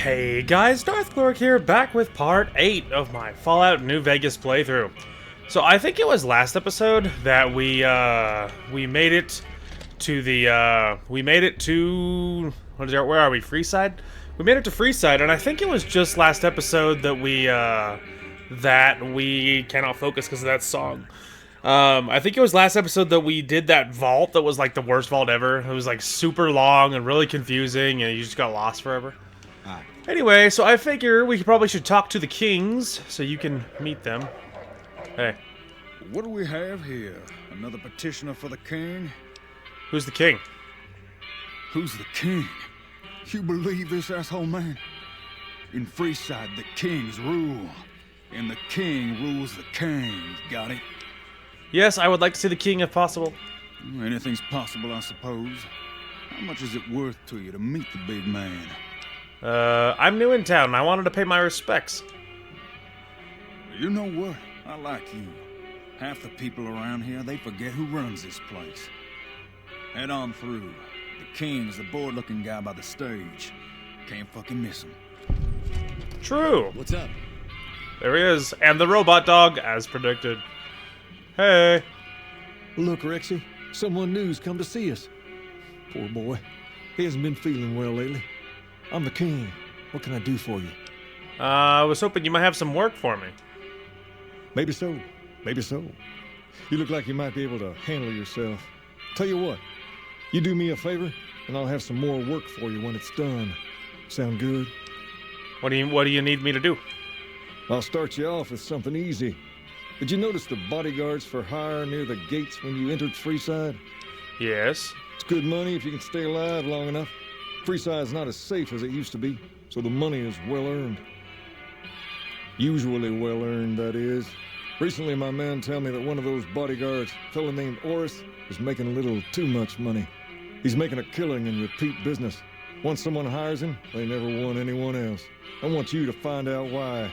Hey guys, Darth here, back with part 8 of my Fallout New Vegas playthrough. So I think it was last episode that we made it to the, where are we, Freeside? We made it to Freeside, and I think it was just last episode that we cannot focus because of that song. I think it was last episode that we did that vault that was like the worst vault ever. It was like super long and really confusing, and you just got lost forever. Anyway, so I figure we probably should talk to the kings so you can meet them. Hey. What do we have here? Another petitioner for the king? Who's the king? Who's the king? You believe this, asshole man? In Freeside, the kings rule. And the king rules the king. Got it? Yes, I would like to see the king if possible. Anything's possible, I suppose. How much is it worth to you to meet the big man? I'm new in town and I wanted to pay my respects. You know what? I like you. Half the people around here, they forget who runs this place. Head on through. The king's the bored-looking guy by the stage. Can't fucking miss him. True. What's up? There he is. And the robot dog, as predicted. Hey. Look, Rexy, someone new's come to see us. Poor boy. He hasn't been feeling well lately. I'm the king. What can I do for you? I was hoping you might have some work for me. Maybe so. Maybe so. You look like you might be able to handle yourself. Tell you what, you do me a favor, and I'll have some more work for you when it's done. Sound good? What do you need me to do? I'll start you off with something easy. Did you notice the bodyguards for hire near the gates when you entered Freeside? Yes. It's good money if you can stay alive long enough. Freeside's not as safe as it used to be, so the money is well earned. Usually well earned, that is. Recently, my man told me that one of those bodyguards, a fellow named Oris, is making a little too much money. He's making a killing in repeat business. Once someone hires him, they never want anyone else. I want you to find out why.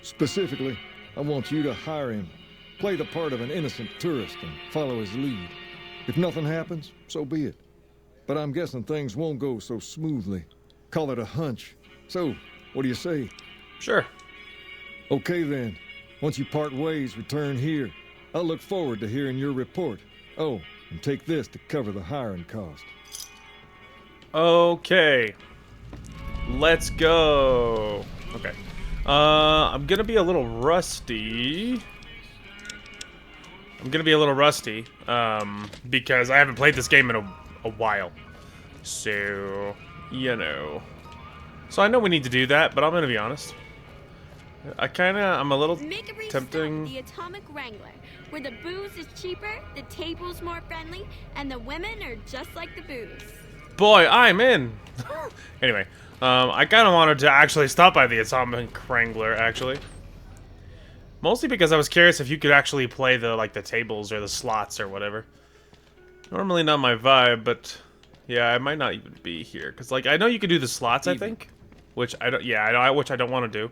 Specifically, I want you to hire him. Play the part of an innocent tourist and follow his lead. If nothing happens, so be it. But I'm guessing things won't go so smoothly. Call it a hunch. So, what do you say? Sure. Okay then. Once you part ways, return here. I'll look forward to hearing your report. Oh, and take this to cover the hiring cost. Okay. Let's go. Okay. I'm gonna be a little rusty. Because I haven't played this game in a while. So, you know. So I know we need to do that, but I'm gonna be honest. I'm a little tempting. The Atomic Wrangler, where the booze is cheaper, the table's more friendly, and the women are just like the booze. Boy, I'm in. Anyway, I kind of wanted to actually stop by the Atomic Wrangler, actually. Mostly because I was curious if you could actually play the tables or the slots or whatever. Normally not my vibe, but yeah, I might not even be here because I know you could do the slots, I think, which I don't. Yeah, which I don't want to do.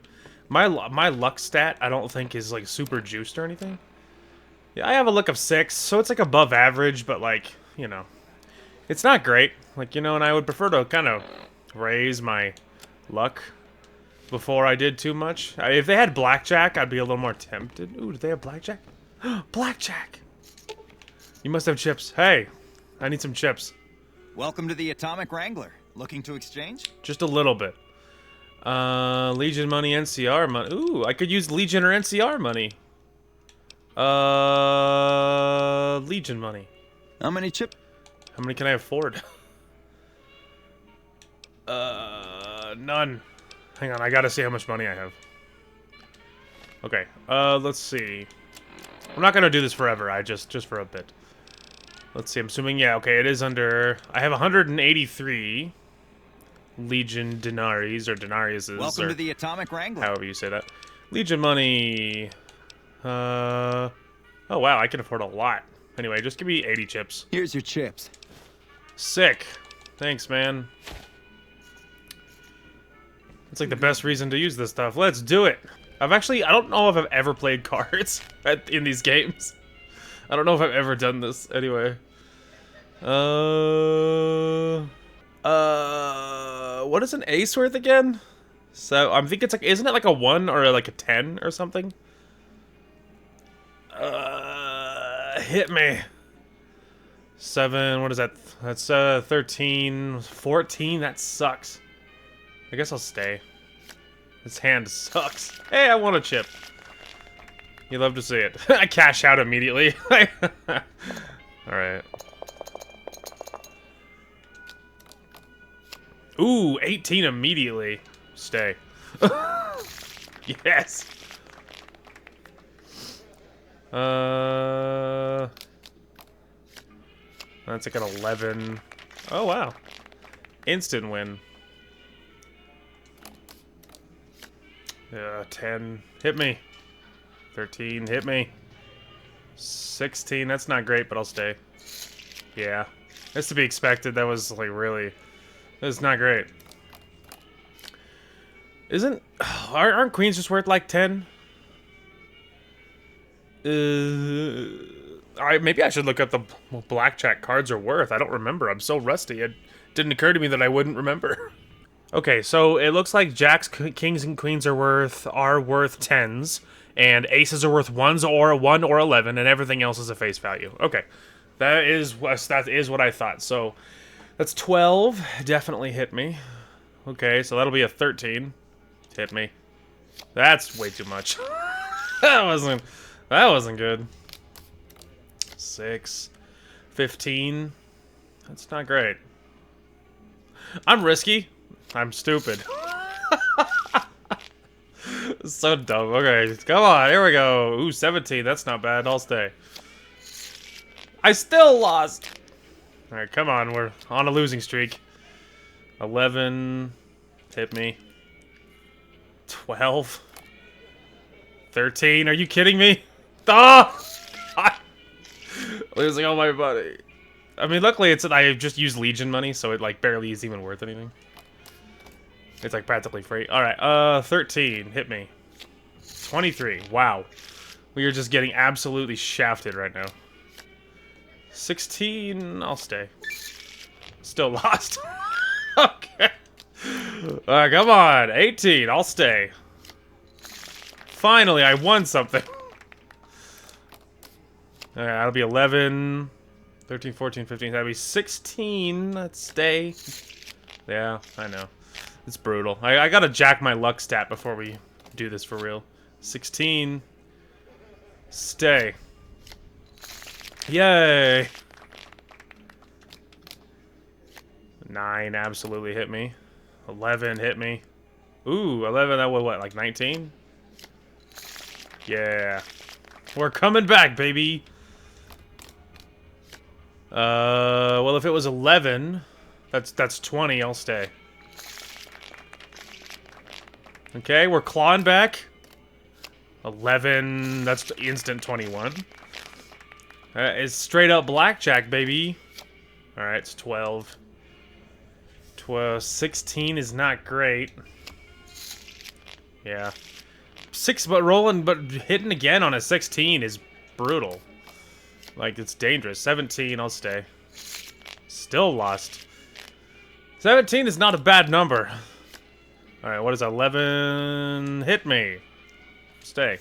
My luck stat I don't think is super juiced or anything. Yeah, I have a luck of 6, so it's above average, but you know, it's not great. And I would prefer to kind of raise my luck before I did too much. If they had blackjack, I'd be a little more tempted. Ooh, do they have blackjack? Blackjack! You must have chips. Hey, I need some chips. Welcome to the Atomic Wrangler. Looking to exchange? Just a little bit. Legion money, NCR money. Ooh, I could use Legion or NCR money. Legion money. How many chips? How many can I afford? None. Hang on, I gotta see how much money I have. Okay, let's see. I'm not gonna do this forever, just for a bit. Let's see, I'm assuming, yeah, okay, it is under... I have 183 Legion denaries, or denariuses. Welcome to the Atomic Wrangler. However you say that. Legion money... Oh, wow, I can afford a lot. Anyway, just give me 80 chips. Here's your chips. Sick. Thanks, man. It's the best reason to use this stuff. Let's do it. I don't know if I've ever played cards in these games. I don't know if I've ever done this. Anyway. What is an ace worth again? So I'm thinking it's like, isn't it like a 1 or like a 10 or something? Hit me. 7, what is that? That's 13, 14, that sucks. I guess I'll stay. This hand sucks. Hey, I want a chip. You love to see it. I cash out immediately. Alright. Ooh, 18 immediately. Stay. Yes. That's like an 11. Oh, wow. Instant win. 10. Hit me. 13. Hit me. 16. That's not great, but I'll stay. Yeah. That's to be expected. That was, like, really... That's not great. Aren't queens just worth, like, 10? Maybe I should look up the blackjack cards are worth. I don't remember. I'm so rusty. It didn't occur to me that I wouldn't remember. Okay, so it looks like jacks, kings, and queens are worth 10s, and aces are worth 1 or 11, and everything else is a face value. Okay, that is what I thought. So that's 12. Definitely hit me. Okay, so that'll be a 13. Hit me. That's way too much. that wasn't good. 6. 15. That's not great. I'm risky. I'm stupid. So dumb. Okay, come on. Here we go. Ooh, 17. That's not bad. I'll stay. I still lost. All right, come on. We're on a losing streak. 11. Hit me. 12. 13. Are you kidding me? Oh! Losing all my money. I mean, luckily I just used Legion money, so it like barely is even worth anything. It's like practically free. All right, 13. Hit me. 23. Wow. We are just getting absolutely shafted right now. 16. I'll stay. Still lost. Okay. All right, come on. 18. I'll stay. Finally, I won something. All right, that'll be 11, 13, 14, 15. That'll be 16. Let's stay. Yeah, I know. It's brutal. I gotta jack my luck stat before we do this for real. 16. Stay. Yay. 9 absolutely hit me. 11 hit me. Ooh, 11, that was what, like 19? Yeah. We're coming back, baby. Well, if it was 11, that's 20, I'll stay. Okay, we're clawing back. 11, that's instant 21. It's straight up blackjack, baby. Alright, it's 12. 16 is not great. Yeah. 6, but hitting again on a 16 is brutal. Like, it's dangerous. 17, I'll stay. Still lost. 17 is not a bad number. Alright, what is 11? Hit me. Stay.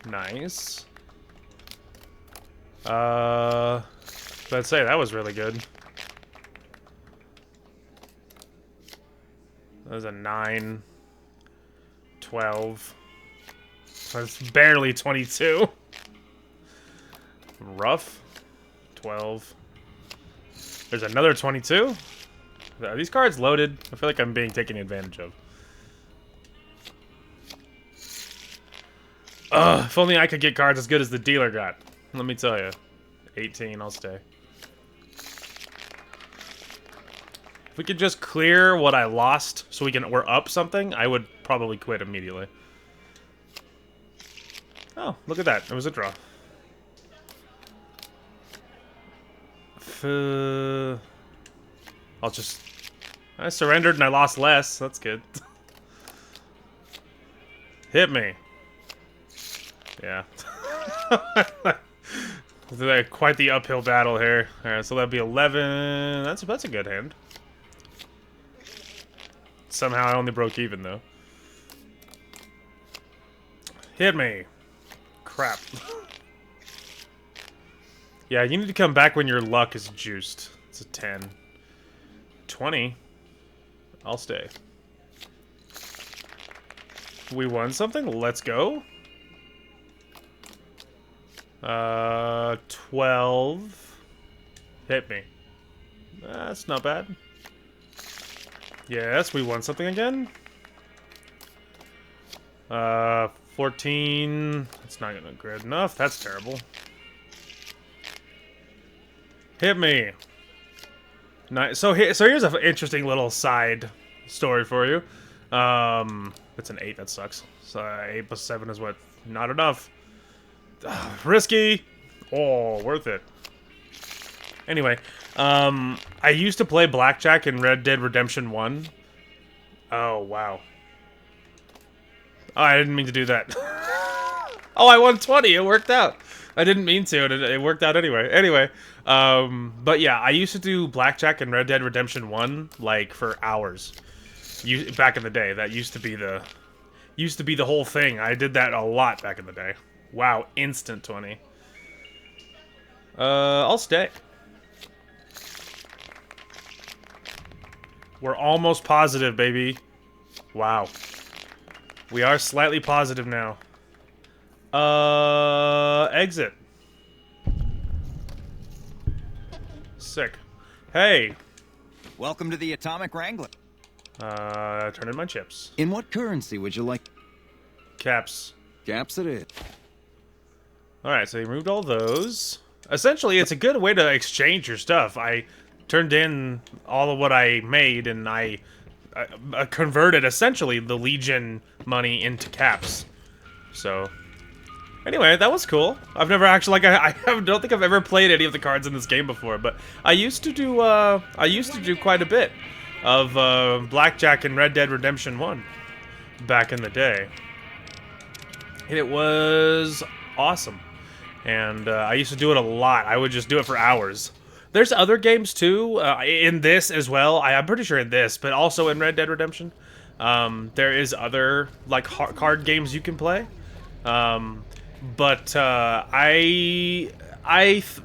Nice. Let's say that was really good. That was a 9. 12. That's barely 22. Rough. 12. There's another 22. Are these cards loaded? I feel like I'm being taken advantage of. Ugh, if only I could get cards as good as the dealer got. Let me tell you. 18, I'll stay. If we could just clear what I lost so we're up something, I would probably quit immediately. Oh, look at that. It was a draw. I surrendered and I lost less. That's good. Hit me. Yeah. Quite the uphill battle here. Alright, so that'd be 11. That's a good hand. Somehow I only broke even, though. Hit me. Crap. Yeah, you need to come back when your luck is juiced. It's a 10. 20. I'll stay. We won something? Let's go. 12. Hit me. That's not bad. Yes, we won something again. 14. That's not gonna good enough. That's terrible. Hit me. Nice. So here's an interesting little side story for you. It's an 8. That sucks. So 8 plus 7 is what? Not enough. Risky. Oh, worth it. Anyway, I used to play blackjack in Red Dead Redemption 1. Oh, wow. Oh, I didn't mean to do that. Oh, I won 20. It worked out. I didn't mean to, and it worked out anyway. Anyway, but yeah, I used to do blackjack in Red Dead Redemption 1 like for hours. Back in the day, that used to be the whole thing. I did that a lot back in the day. Wow, instant 20. I'll stay. We're almost positive, baby. Wow. We are slightly positive now. Exit. Sick. Hey. Welcome to the Atomic Wrangler. Turn in my chips. In what currency would you like? Caps. Caps it is. Alright, so you removed all those. Essentially, it's a good way to exchange your stuff. I turned in all of what I made, and I converted, essentially, the Legion money into caps. So, anyway, that was cool. I've never actually, I don't think I've ever played any of the cards in this game before, but I used to do quite a bit of blackjack in Red Dead Redemption 1 back in the day. And it was awesome. And I used to do it a lot. I would just do it for hours. There's other games too, in this as well. I'm pretty sure in this, but also in Red Dead Redemption. There is other like card games you can play. But I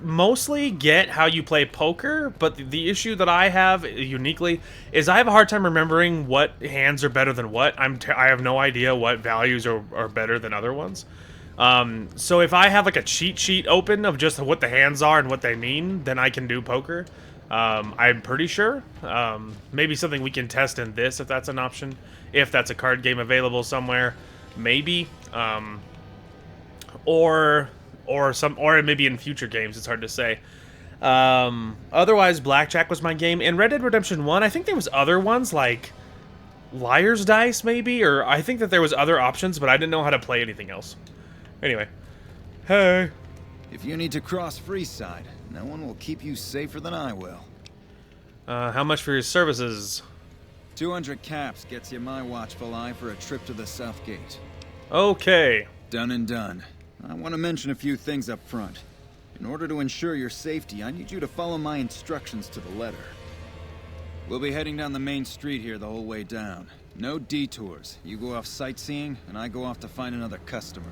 mostly get how you play poker, but the issue that I have uniquely is I have a hard time remembering what hands are better than what. I have no idea what values are better than other ones. So if I have like a cheat sheet open of just what the hands are and what they mean, then I can do poker. I'm pretty sure. Maybe something we can test in this if that's an option. If that's a card game available somewhere, maybe. Or maybe in future games. It's hard to say. Otherwise, blackjack was my game. In Red Dead Redemption 1, I think there was other ones like Liar's Dice, maybe, or I think that there was other options, but I didn't know how to play anything else. Anyway, hey. If you need to cross Freeside, no one will keep you safer than I will. How much for your services? 200 caps gets you my watchful eye for a trip to the South Gate. Okay. Done and done. I want to mention a few things up front. In order to ensure your safety, I need you to follow my instructions to the letter. We'll be heading down the main street here the whole way down. No detours. You go off sightseeing, and I go off to find another customer.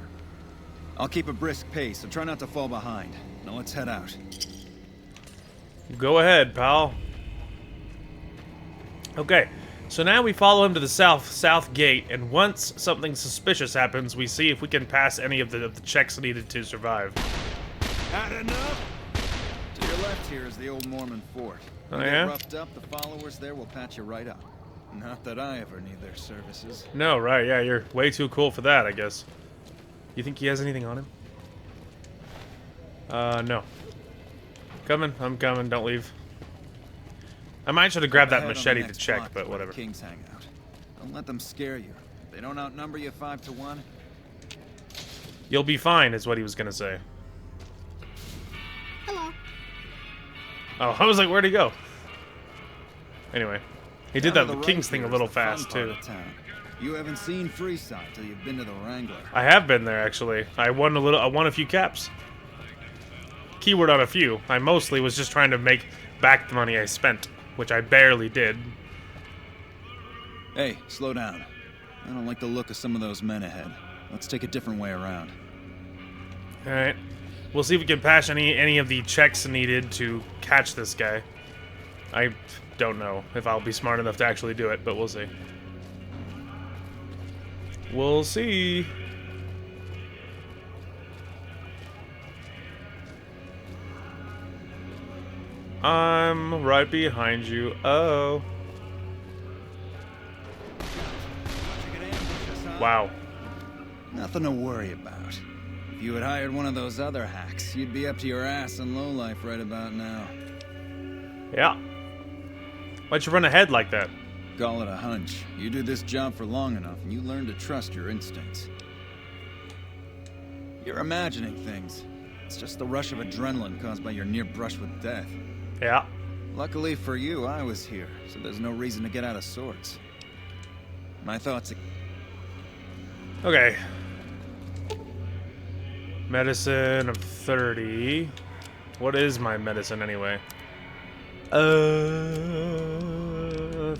I'll keep a brisk pace, so try not to fall behind. Now let's head out. Go ahead, pal. Okay, so now we follow him to the south gate, and once something suspicious happens, we see if we can pass any of the checks needed to survive. Had enough? To your left here is the old Mormon fort. Oh, You yeah? get roughed up, the followers there will patch you right up. Not that I ever need their services. No, right, yeah, you're way too cool for that, I guess. You think he has anything on him? No. Coming, I'm coming, don't leave. I might should have grabbed that Ahead on the machete to next check, block but is where the whatever. Kings hang out. Don't let them scare you. If they don't outnumber you 5 to 1. You'll be fine, is what he was gonna say. Hello. Oh, I was like, where'd he go? Anyway. He did Down that to the King's right thing a here is little the fun fast, part too. of town. You haven't seen Freeside till you've been to the Wrangler. I have been there, actually. I won a few caps. Keyword on a few. I mostly was just trying to make back the money I spent, which I barely did. Hey, slow down. I don't like the look of some of those men ahead. Let's take a different way around. Alright. We'll see if we can pass any of the checks needed to catch this guy. I don't know if I'll be smart enough to actually do it, but we'll see. We'll see. I'm right behind you. Oh. Wow. Nothing to worry about. If you had hired one of those other hacks, you'd be up to your ass in lowlife right about now. Yeah. Why'd you run ahead like that? Call it a hunch. You do this job for long enough, and you learn to trust your instincts. You're imagining things. It's just the rush of adrenaline caused by your near brush with death. Yeah. Luckily for you, I was here, so there's no reason to get out of sorts. My thoughts... Okay. Medicine of 30. What is my medicine anyway?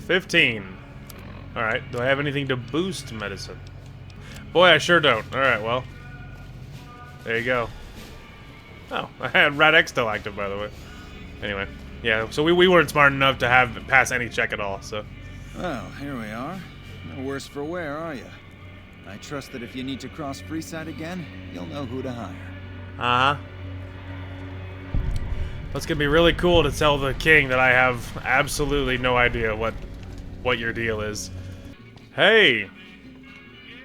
15. Alright, do I have anything to boost medicine? Boy, I sure don't. Alright, well. There you go. Oh, I had Rat X still active, by the way. Anyway, yeah, so we weren't smart enough to have pass any check at all, so. Well, here we are. No worse for wear, are you? I trust that if you need to cross Freeside again, you'll know who to hire. Uh-huh. That's gonna be really cool to tell the king that I have absolutely no idea what your deal is. Hey!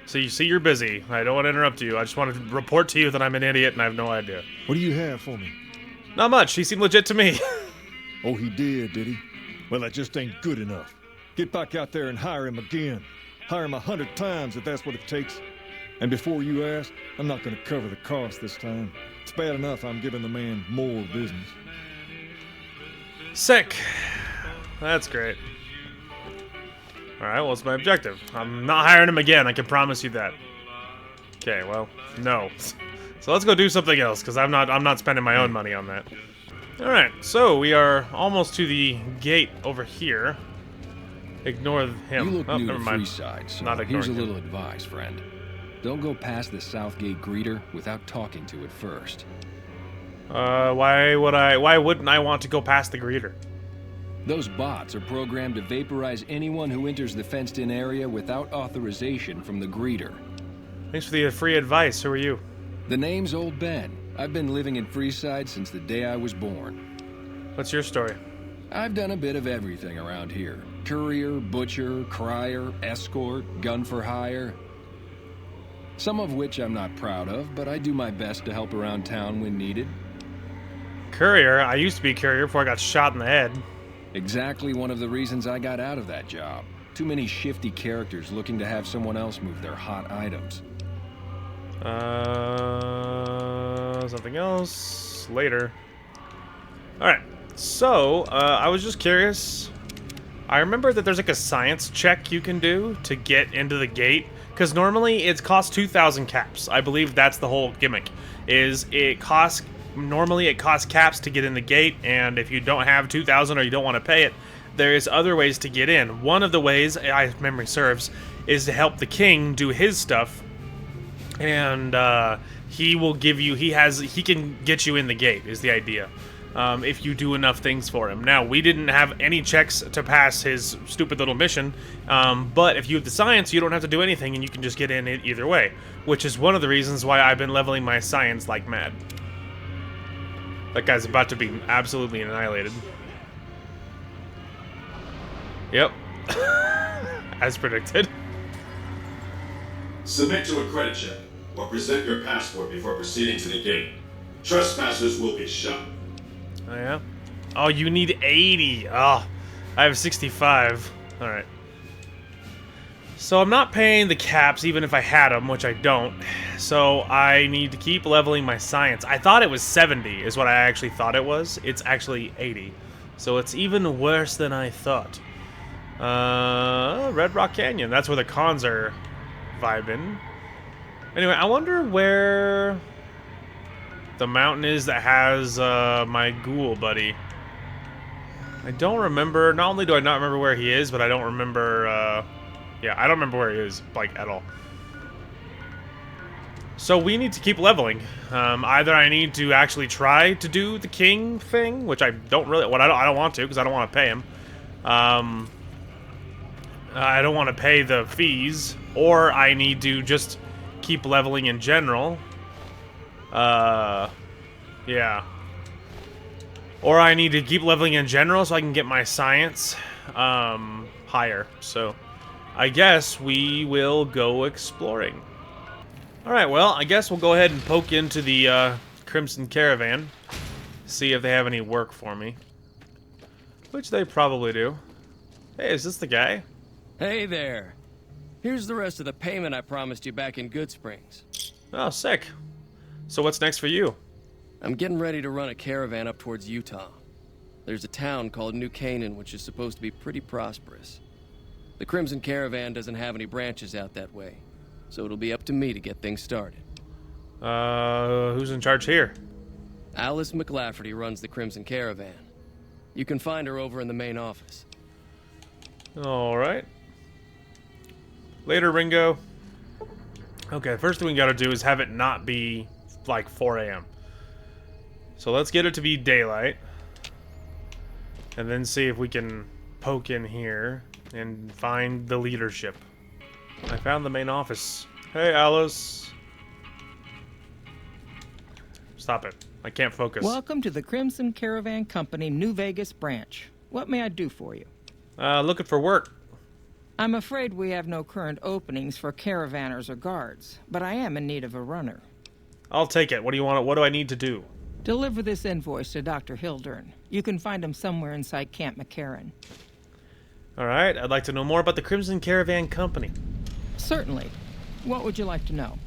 So you see you're busy. I don't want to interrupt you. I just want to report to you that I'm an idiot and I have no idea. What do you have for me? Not much. He seemed legit to me. Oh, he did he? Well, that just ain't good enough. Get back out there and hire him again. Hire him 100 times if that's what it takes. And before you ask, I'm not going to cover the cost this time. It's bad enough I'm giving the man more business. Sick. That's great. Alright, what's my objective? I'm not hiring him again, I can promise you that. Okay, well, no. So let's go do something else, because I'm not spending my own money on that. Alright, so we are almost to the gate over here. Ignore him. You look oh, new never to mind. Freeside, so Not here's a ignoring little advice, friend. Don't go past the South Gate greeter without talking to it first. Why wouldn't I want to go past the greeter? Those bots are programmed to vaporize anyone who enters the fenced-in area without authorization from the greeter. Thanks for the free advice. Who are you? The name's Old Ben. I've been living in Freeside since the day I was born. What's your story? I've done a bit of everything around here. Courier, butcher, crier, escort, gun for hire. Some of which I'm not proud of, but I do my best to help around town when needed. Courier? I used to be courier before I got shot in the head. Exactly one of the reasons I got out of that job. Too many shifty characters looking to have someone else move their hot items. Something else later. Alright, so, I was just curious. I remember that there's like a science check you can do to get into the gate, because normally it costs 2,000 caps. I believe that's the whole gimmick, normally it costs caps to get in the gate, and if you don't have 2,000 or you don't want to pay it, there's other ways to get in. One of the ways, if memory serves, is to help the king do his stuff, and he will give you, he can get you in the gate, is the idea, if you do enough things for him. Now, we didn't have any checks to pass his stupid little mission, but if you have the science, you don't have to do anything, and you can just get in it either way, which is one of the reasons why I've been leveling my science like mad. That guy's about to be absolutely annihilated. Yep. As predicted. Submit to a credit check, or present your passport before proceeding to the gate. Trespassers will be shot. Oh, yeah? Oh, you need 80. Oh, I have 65. Alright. So I'm not paying the caps even if I had them, which I don't. So I need to keep leveling my science. I thought it was 70 is what I actually thought it was. It's actually 80. So it's even worse than I thought. Red Rock Canyon. That's where the cons are vibing. Anyway, I wonder where the mountain is that has my ghoul buddy. I don't remember. Not only do I not remember where he is, but I don't remember Yeah, I don't remember where he is, like, at all. So we need to keep leveling. Either I need to actually try to do the king thing, which I don't really... Well, I don't want to, because I don't want to pay him. I don't want to pay the fees. Or I need to just keep leveling in general. Yeah. Or I need to keep leveling in general so I can get my science higher. So I guess we will go exploring. Alright, well, I guess we'll go ahead and poke into the Crimson Caravan. See if they have any work for me. Which they probably do. Hey, is this the guy? Hey there. Here's the rest of the payment I promised you back in Good Springs. Oh, sick. So what's next for you? I'm getting ready to run a caravan up towards Utah. There's a town called New Canaan which is supposed to be pretty prosperous. The Crimson Caravan doesn't have any branches out that way, so it'll be up to me to get things started. Who's in charge here? Alice McLafferty runs the Crimson Caravan. You can find her over in the main office. Alright. Later, Ringo. Okay, first thing we gotta do is have it not be like 4 a.m. So let's get it to be daylight. And then see if we can poke in here and find the leadership. I found the main office. Hey, Alice. Stop it. I can't focus. Welcome to the Crimson Caravan Company, New Vegas branch. What may I do for you? Looking for work. I'm afraid we have no current openings for caravanners or guards, but I am in need of a runner. I'll take it. What do you want? What do I need to do? Deliver this invoice to Dr. Hildern. You can find him somewhere inside Camp McCarran. Alright, I'd like to know more about the Crimson Caravan Company. Certainly. What would you like to know?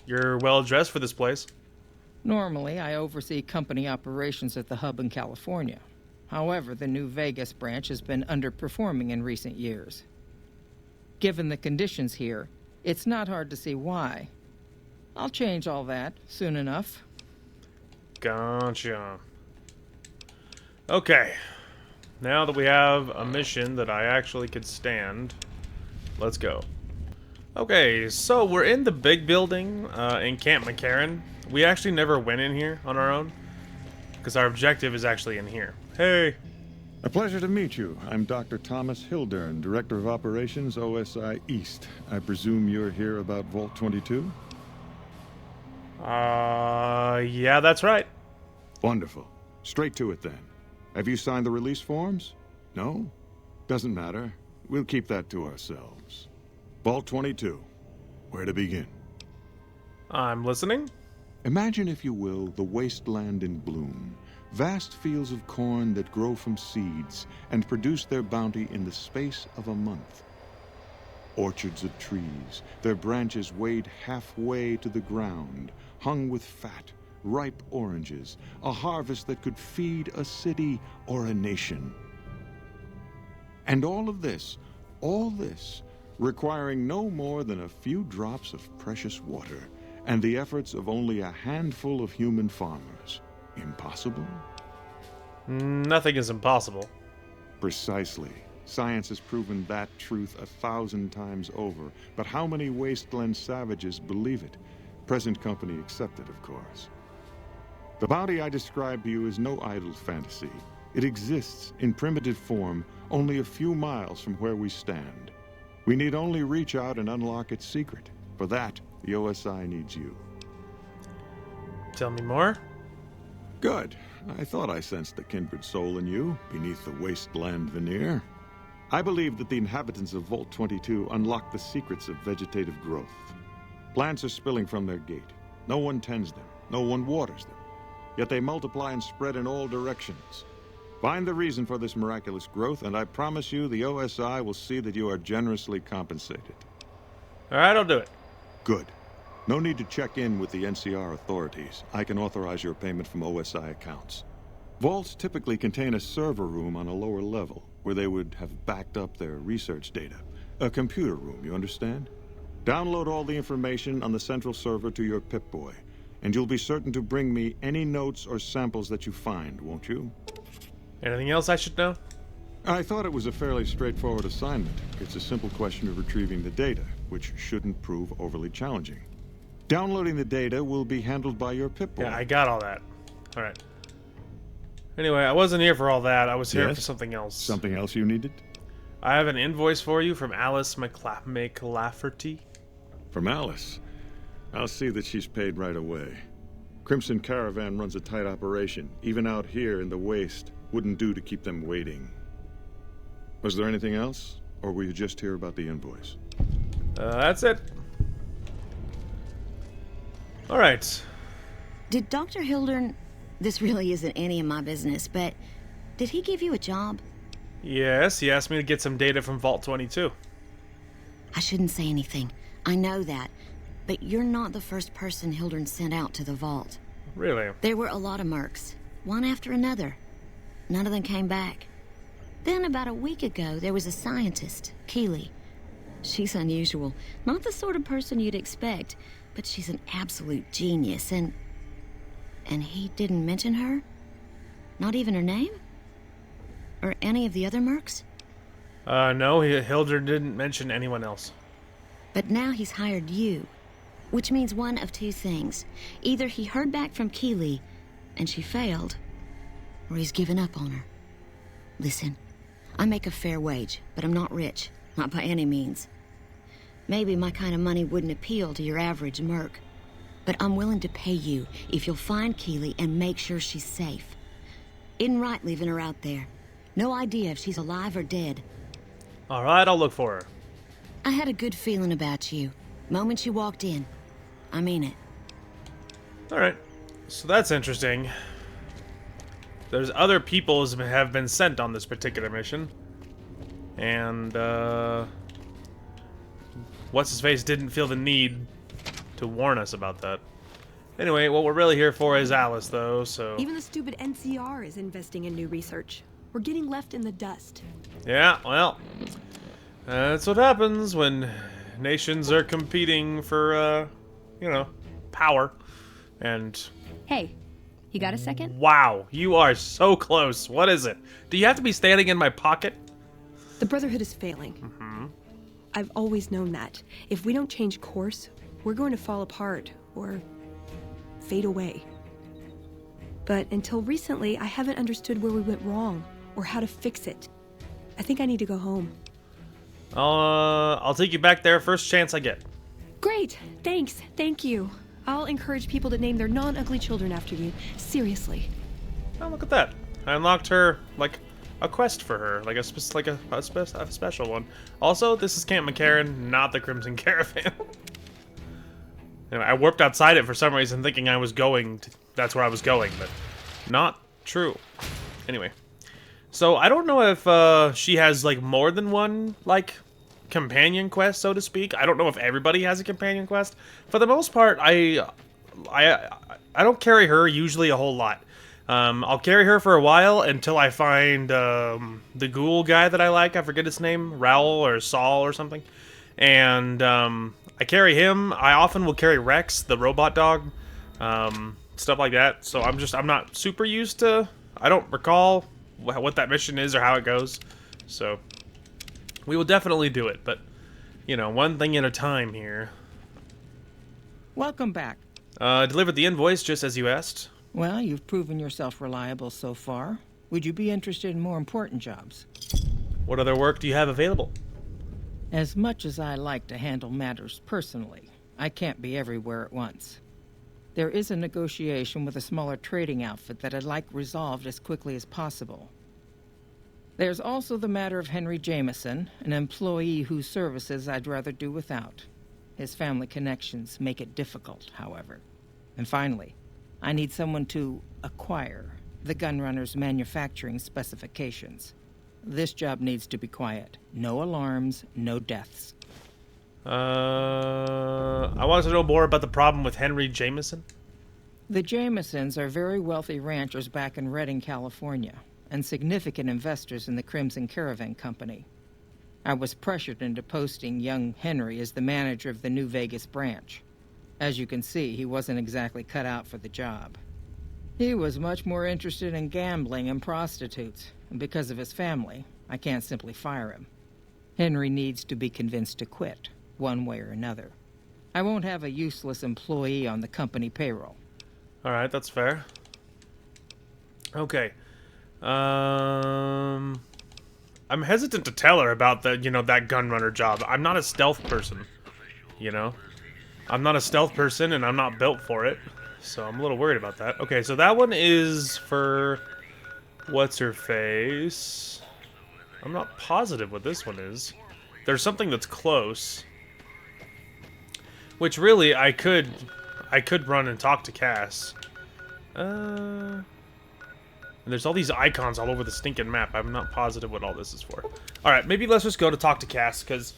You're well dressed for this place. Normally, I oversee company operations at the hub in California. However, the New Vegas branch has been underperforming in recent years. Given the conditions here, it's not hard to see why. I'll change all that soon enough. Gotcha. Okay. Now that we have a mission that I actually could stand, let's go. Okay, so we're in the big building in Camp McCarran. We actually never went in here on our own, because our objective is actually in here. Hey! A pleasure to meet you. I'm Dr. Thomas Hildern, Director of Operations, OSI East. I presume you're here about Vault 22? Yeah, that's right. Wonderful. Straight to it then. Have you signed the release forms? No? Doesn't matter. We'll keep that to ourselves. Vault 22. Where to begin? I'm listening. Imagine, if you will, the wasteland in bloom. Vast fields of corn that grow from seeds and produce their bounty in the space of a month. Orchards of trees, their branches weighed halfway to the ground, hung with fat, ripe oranges, a harvest that could feed a city or a nation. And all this, requiring no more than a few drops of precious water and the efforts of only a handful of human farmers. Impossible? Nothing is impossible. Precisely. Science has proven that truth 1,000 times over. But how many wasteland savages believe it? Present company accepted, of course. The bounty I described to you is no idle fantasy. It exists in primitive form only a few miles from where we stand. We need only reach out and unlock its secret. For that, the OSI needs you. Tell me more. Good. I thought I sensed a kindred soul in you, beneath the wasteland veneer. I believe that the inhabitants of Vault 22 unlock the secrets of vegetative growth. Plants are spilling from their gate. No one tends them. No one waters them. Yet they multiply and spread in all directions. Find the reason for this miraculous growth, and I promise you the OSI will see that you are generously compensated. Alright, I'll do it. Good. No need to check in with the NCR authorities. I can authorize your payment from OSI accounts. Vaults typically contain a server room on a lower level, where they would have backed up their research data. A computer room, you understand? Download all the information on the central server to your Pip-Boy, and you'll be certain to bring me any notes or samples that you find, won't you? Anything else I should know? I thought it was a fairly straightforward assignment. It's a simple question of retrieving the data, which shouldn't prove overly challenging. Downloading the data will be handled by your Pip-Boy. Yeah, I got all that. Alright. Anyway, I wasn't here for all that. I was here Yes? for something else. Something else you needed? I have an invoice for you from Alice McLafferty. From Alice. I'll see that she's paid right away. Crimson Caravan runs a tight operation. Even out here in the waste, wouldn't do to keep them waiting. Was there anything else? Or were you just here about the invoice? That's it. Alright. Did Dr. Hildern... This really isn't any of my business, but did he give you a job? Yes, he asked me to get some data from Vault 22. I shouldn't say anything. I know that. But you're not the first person Hildern sent out to the vault. Really? There were a lot of mercs, one after another. None of them came back. Then about a week ago, there was a scientist, Keeley. She's unusual. Not the sort of person you'd expect, but she's an absolute genius, and he didn't mention her? Not even her name? Or any of the other mercs? No, Hilder didn't mention anyone else. But now he's hired you, which means one of two things. Either he heard back from Keeley, and she failed, or he's given up on her. Listen, I make a fair wage, but I'm not rich, not by any means. Maybe my kind of money wouldn't appeal to your average merc, but I'm willing to pay you if you'll find Keeley and make sure she's safe. Isn't right leaving her out there. No idea if she's alive or dead. Alright, I'll look for her. I had a good feeling about you. Moment you walked in. I mean it. Alright, so that's interesting. There's other people who have been sent on this particular mission. And, What's-his-face didn't feel the need to warn us about that. Anyway, what we're really here for is Alice, though, so... Even the stupid NCR is investing in new research. We're getting left in the dust. Yeah, well... that's what happens when nations are competing for, you know, power. And... Hey, you got a second? Wow, you are so close. What is it? Do you have to be standing in my pocket? The Brotherhood is failing. Mm-hmm. I've always known that. If we don't change course, we're going to fall apart, or fade away. But until recently, I haven't understood where we went wrong, or how to fix it. I think I need to go home. I'll take you back there first chance I get. Great, thanks, thank you. I'll encourage people to name their non-ugly children after you. Seriously. Oh, look at that. I unlocked her, like, a quest for her, like a special one. Also, this is Camp McCarran, not the Crimson Caravan. Anyway, I warped outside it for some reason, thinking I was going to, that's where I was going, but not true. Anyway, so I don't know if she has like more than one like companion quest, so to speak. I don't know if everybody has a companion quest. For the most part, I don't carry her usually a whole lot. I'll carry her for a while until I find the ghoul guy that I like. I forget his name, Raoul or Saul or something. And I carry him. I often will carry Rex, the robot dog, stuff like that. So I'm not super used to. I don't recall what that mission is or how it goes. So we will definitely do it, but you know, one thing at a time here. Welcome back. Delivered the invoice just as you asked. Well, you've proven yourself reliable so far. Would you be interested in more important jobs? What other work do you have available? As much as I like to handle matters personally, I can't be everywhere at once. There is a negotiation with a smaller trading outfit that I'd like resolved as quickly as possible. There's also the matter of Henry Jameson, an employee whose services I'd rather do without. His family connections make it difficult, however. And finally, I need someone to acquire the Gunrunner's manufacturing specifications. This job needs to be quiet. No alarms, no deaths. I want to know more about the problem with Henry Jameson. The Jamesons are very wealthy ranchers back in Redding, California, and significant investors in the Crimson Caravan Company. I was pressured into posting young Henry as the manager of the New Vegas branch. As you can see, he wasn't exactly cut out for the job. He was much more interested in gambling and prostitutes, and because of his family, I can't simply fire him. Henry needs to be convinced to quit, one way or another. I won't have a useless employee on the company payroll. Alright, that's fair. Okay. I'm hesitant to tell her about the, that gunrunner job. I'm not a stealth person, I'm not a stealth person, and I'm not built for it. So I'm a little worried about that. Okay, so that one is for... What's-her-face? I'm not positive what this one is. There's something that's close. Which, really, I could run and talk to Cass. And there's all these icons all over the stinking map. I'm not positive what all this is for. Alright, maybe let's just go to talk to Cass, because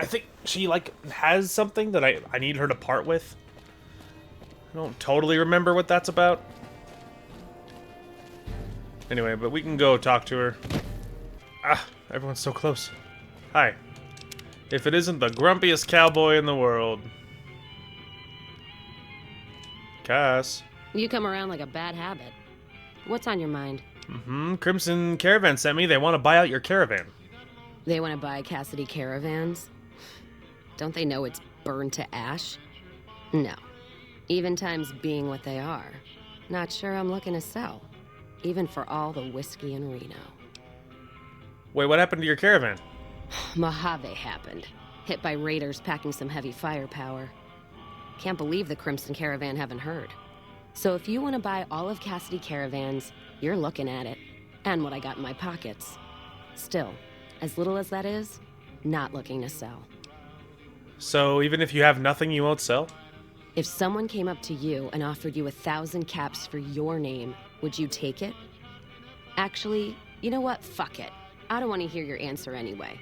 I think she, has something that I need her to part with. I don't totally remember what that's about. Anyway, but we can go talk to her. Ah, everyone's so close. Hi. If it isn't the grumpiest cowboy in the world. Cass. You come around like a bad habit. What's on your mind? Crimson Caravan sent me. They want to buy out your caravan. They want to buy Cassidy Caravans? Don't they know it's burned to ash? No. Even times being what they are. Not sure I'm looking to sell. Even for all the whiskey in Reno. Wait, what happened to your caravan? Mojave happened. Hit by raiders packing some heavy firepower. Can't believe the Crimson Caravan haven't heard. So if you want to buy all of Cassidy Caravans, you're looking at it. And what I got in my pockets. Still, as little as that is, not looking to sell. So even if you have nothing, you won't sell? If someone came up to you and offered you 1,000 caps for your name, would you take it? Actually, you know what? Fuck it. I don't want to hear your answer anyway.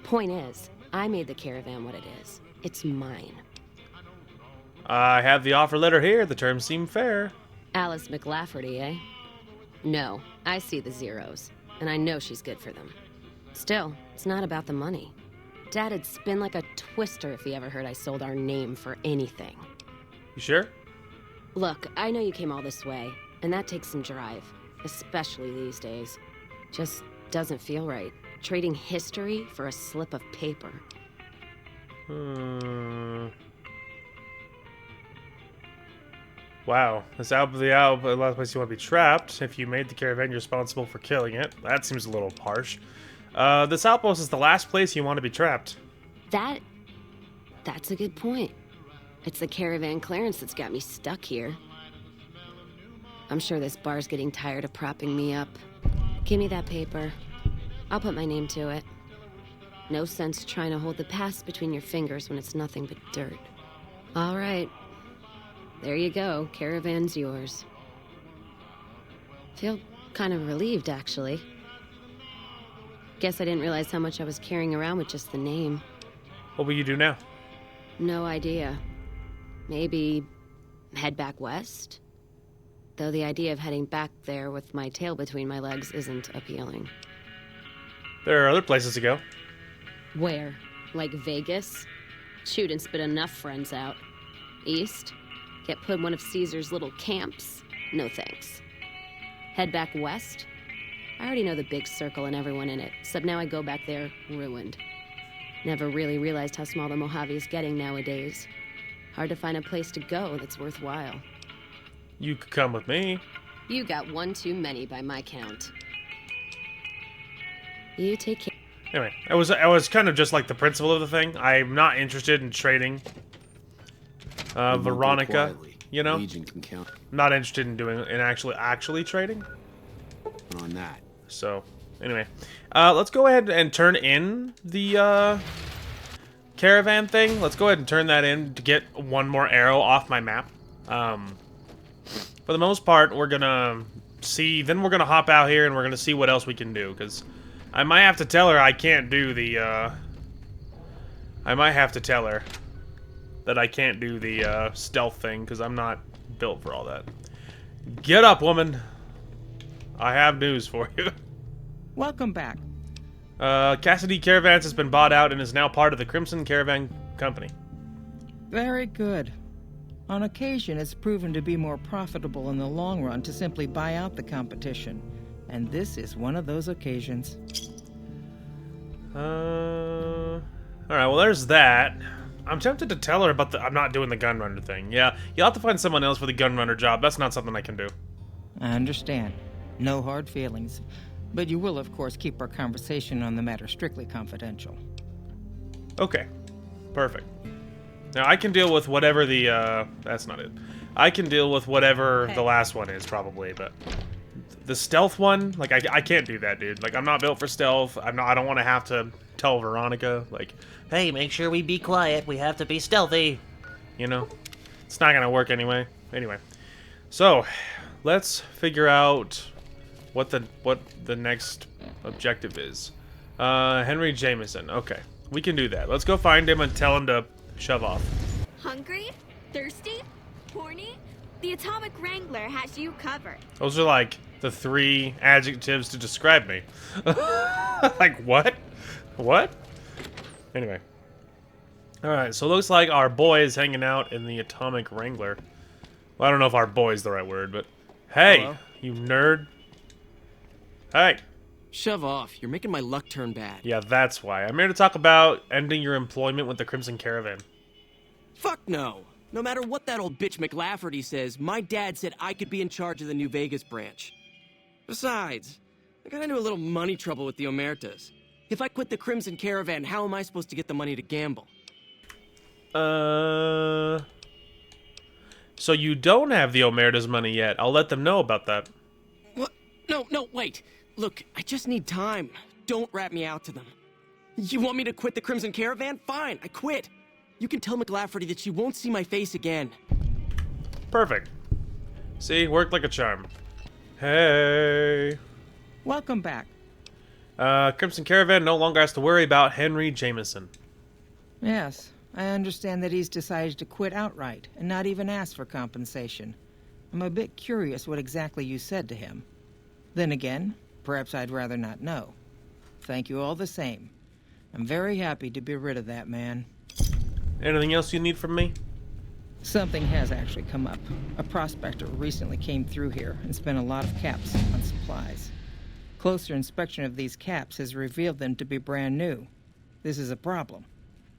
Point is, I made the caravan what it is. It's mine. I have the offer letter here. The terms seem fair. Alice McLafferty, eh? No, I see the zeros, and I know she's good for them. Still, it's not about the money. Dad'd spin like a twister if he ever heard I sold our name for anything. You sure? Look, I know you came all this way, and that takes some drive, especially these days. Just doesn't feel right. Trading history for a slip of paper. Wow. This the last place you want to be trapped. If you made the caravan, you're responsible for killing it. That seems a little harsh. This outpost is the last place you want to be trapped. That's a good point. It's the caravan clearance that's got me stuck here. I'm sure this bar's getting tired of propping me up. Give me that paper. I'll put my name to it. No sense trying to hold the past between your fingers when it's nothing but dirt. All right. There you go. Caravan's yours. Feel kind of relieved, actually. Guess I didn't realize how much I was carrying around with just the name. What will you do now? No idea. Maybe head back west? Though the idea of heading back there with my tail between my legs isn't appealing. There are other places to go. Where? Like Vegas? Shoot and spit enough friends out. East? Get put in one of Caesar's little camps? No thanks. Head back west? I already know the big circle and everyone in it, except now I go back there ruined. Never really realized how small the Mojave is getting nowadays. Hard to find a place to go that's worthwhile. You could come with me. You got one too many by my count. You take care. Anyway, I was kind of just like the principle of the thing. I'm not interested in trading Veronica, Legion can count not interested in actually trading. on that. So, anyway, let's go ahead and turn in the caravan thing. Let's go ahead and turn that in to get one more arrow off my map. For the most part, we're gonna see. Then we're gonna hop out here and we're gonna see what else we can do. Because I might have to tell her I can't do the. I might have to tell her that I can't do the stealth thing because I'm not built for all that. Get up, woman. I have news for you. Welcome back. Cassidy Caravans has been bought out and is now part of the Crimson Caravan Company. Very good. On occasion, it's proven to be more profitable in the long run to simply buy out the competition and this is one of those occasions. Alright, well there's that. I'm tempted to tell her about the I'm not doing the gun runner thing. Yeah, you'll have to find someone else for the gun runner job. That's not something I can do. I understand. No hard feelings. But you will, of course, keep our conversation on the matter strictly confidential. Okay. Perfect. Now, I can deal with whatever the, that's not it. I can deal with whatever the last one is, probably, but... The stealth one? Like, I can't do that, dude. Like, I'm not built for stealth. I don't want to have to tell Veronica, like, hey, make sure we be quiet. We have to be stealthy. You know? It's not gonna work anyway. Anyway. So, let's figure out what the next objective is. Henry Jameson. Okay. We can do that. Let's go find him and tell him to shove off. Hungry? Thirsty? Horny? The Atomic Wrangler has you covered. Those are like the 3 adjectives to describe me. Like, what? What? Anyway. Alright, so it looks like our boy is hanging out in the Atomic Wrangler. Well, I don't know if our boy is the right word, but... Hey, hello? You nerd. Hey. Shove off. You're making my luck turn bad. Yeah, that's why. I'm here to talk about ending your employment with the Crimson Caravan. Fuck no. No matter what that old bitch McLafferty says, my dad said I could be in charge of the New Vegas branch. Besides, I got into a little money trouble with the Omertas. If I quit the Crimson Caravan, how am I supposed to get the money to gamble? So you don't have the Omerta's money yet. I'll let them know about that. What? No, wait. Look, I just need time. Don't rat me out to them. You want me to quit the Crimson Caravan? Fine, I quit. You can tell McLafferty that she won't see my face again. Perfect. See, worked like a charm. Hey. Welcome back. Crimson Caravan no longer has to worry about Henry Jameson. Yes, I understand that he's decided to quit outright and not even ask for compensation. I'm a bit curious what exactly you said to him. Then again, perhaps I'd rather not know. Thank you all the same. I'm very happy to be rid of that man. Anything else you need from me? Something has actually come up. A prospector recently came through here and spent a lot of caps on supplies. Closer inspection of these caps has revealed them to be brand new. This is a problem.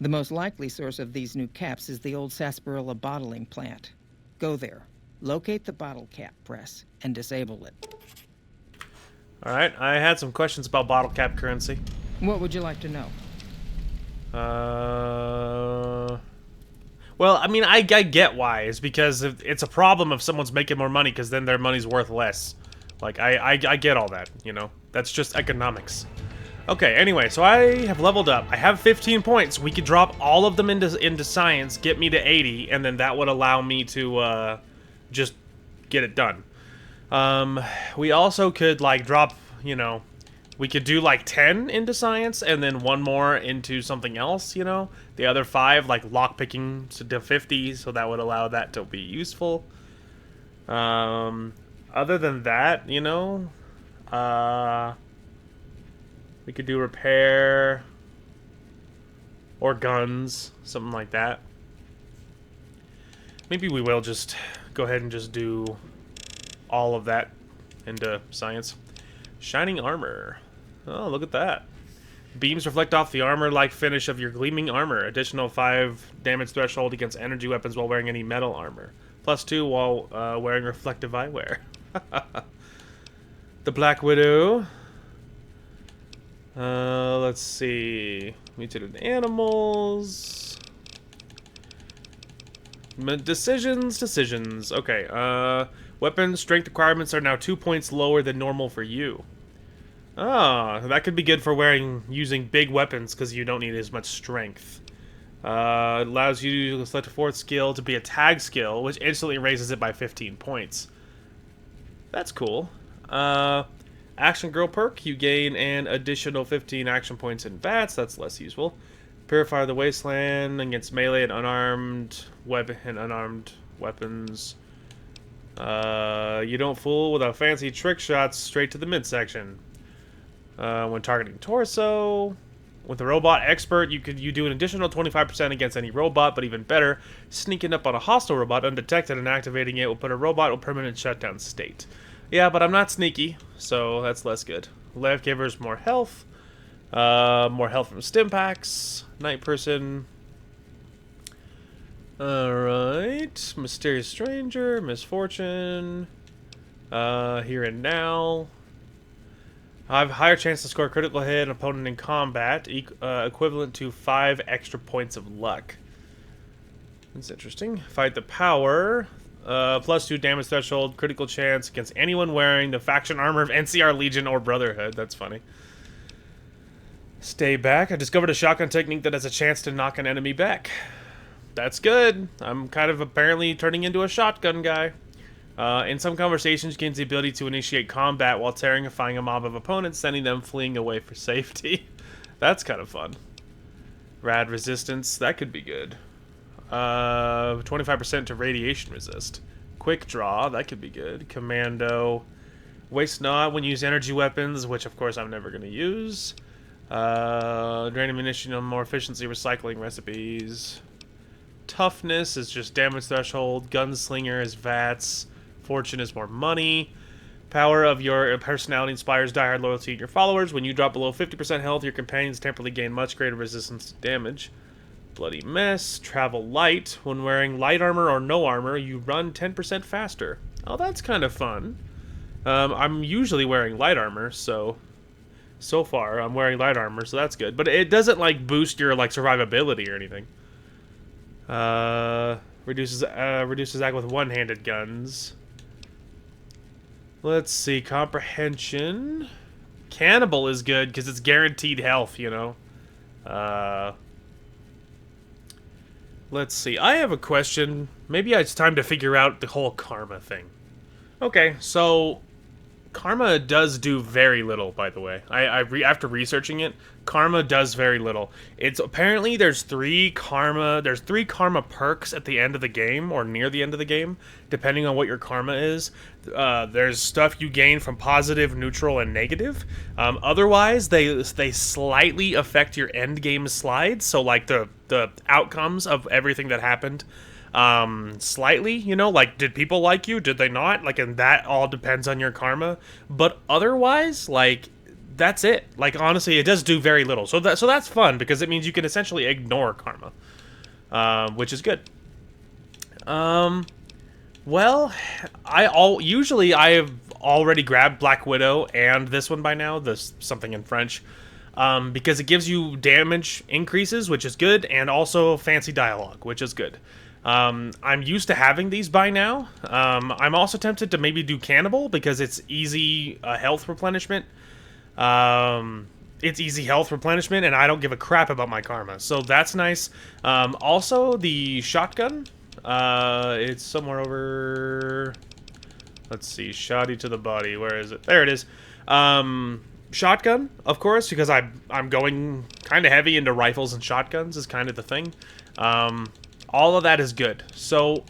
The most likely source of these new caps is the old sarsaparilla bottling plant. Go there, locate the bottle cap press, and disable it. Alright, I had some questions about bottle cap currency. What would you like to know? Well, I mean, I get why. It's because it's a problem if someone's making more money, because then their money's worth less. Like, I get all that, you know? That's just economics. Okay, anyway, so I have leveled up. I have 15 points. We could drop all of them into science, get me to 80, and then that would allow me to, just get it done. We also could, like, drop, you know... We could do, like, 10 into science, and then 1 more into something else, you know? The other 5, like, lockpicking to 50, so that would allow that to be useful. Other than that, you know... we could do repair... Or guns, something like that. Maybe we will just go ahead and just do all of that into science. Shining armor. Oh, look at that. Beams reflect off the armor-like finish of your gleaming armor. Additional 5 damage threshold against energy weapons while wearing any metal armor. +2 while wearing reflective eyewear. The Black Widow. Let's see. Mutated animals. Decisions. Okay, weapon strength requirements are now 2 points lower than normal for you. Ah, that could be good for using big weapons because you don't need as much strength. Allows you to select a 4th skill to be a tag skill, which instantly raises it by 15 points. That's cool. Action Girl perk, you gain an additional 15 action points in bats. That's less useful. Purify the Wasteland against melee and unarmed weapons. You don't fool with a fancy trick shots straight to the midsection. When targeting torso, with the robot expert, you do an additional 25% against any robot, but even better, sneaking up on a hostile robot undetected and activating it will put a robot in permanent shutdown state. Yeah, but I'm not sneaky, so that's less good. Life givers more health. More health from stim packs. Night person. Alright. Mysterious stranger. Misfortune. Here and now. I have a higher chance to score a critical hit an opponent in combat, equivalent to 5 extra points of luck. That's interesting. Fight the power. +2 damage threshold, critical chance against anyone wearing the faction armor of NCR Legion or Brotherhood. That's funny. Stay back. I discovered a shotgun technique that has a chance to knock an enemy back. That's good. I'm kind of apparently turning into a shotgun guy. In some conversations, gains the ability to initiate combat while terrifying a mob of opponents, sending them fleeing away for safety. That's kind of fun. Rad resistance. That could be good. 25% to radiation resist. Quick draw, that could be good. Commando. Waste not when you use energy weapons, which of course I'm never going to use. Drain ammunition on more efficiency recycling recipes. Toughness is just damage threshold. Gunslinger is VATS. Fortune is more money. Power of your personality inspires diehard loyalty in your followers. When you drop below 50% health, your companions temporarily gain much greater resistance to damage. Bloody mess. Travel light. When wearing light armor or no armor, you run 10% faster. Oh, that's kind of fun. I'm usually wearing light armor, so far I'm wearing light armor, so that's good. But it doesn't like boost your like survivability or anything. Reduces attack with one-handed guns. Let's see, comprehension. Cannibal is good because it's guaranteed health, you know. Let's see. I have a question. Maybe it's time to figure out the whole karma thing. Okay, so karma does do very little, by the way. After researching it, karma does very little. It's apparently there's three karma perks at the end of the game or near the end of the game, depending on what your karma is. There's stuff you gain from positive, neutral, and negative. Otherwise, they slightly affect your end game slides. So like the outcomes of everything that happened. Slightly, you know, like, did people like you? Did they not? Like, and that all depends on your karma. But otherwise, like, that's it. Like, honestly, it does do very little. So that's fun, because it means you can essentially ignore karma. Which is good. Well, usually I have already grabbed Black Widow and this one by now, this something in French. Because it gives you damage increases, which is good, and also fancy dialogue, which is good. I'm used to having these by now. I'm also tempted to maybe do Cannibal because it's easy health replenishment. It's easy health replenishment, and I don't give a crap about my karma, so that's nice. Also, the shotgun. It's somewhere over. Let's see, shoddy to the body. Where is it? There it is. Shotgun, of course, because I'm going kind of heavy into rifles and shotguns is kind of the thing. All of that is good. So,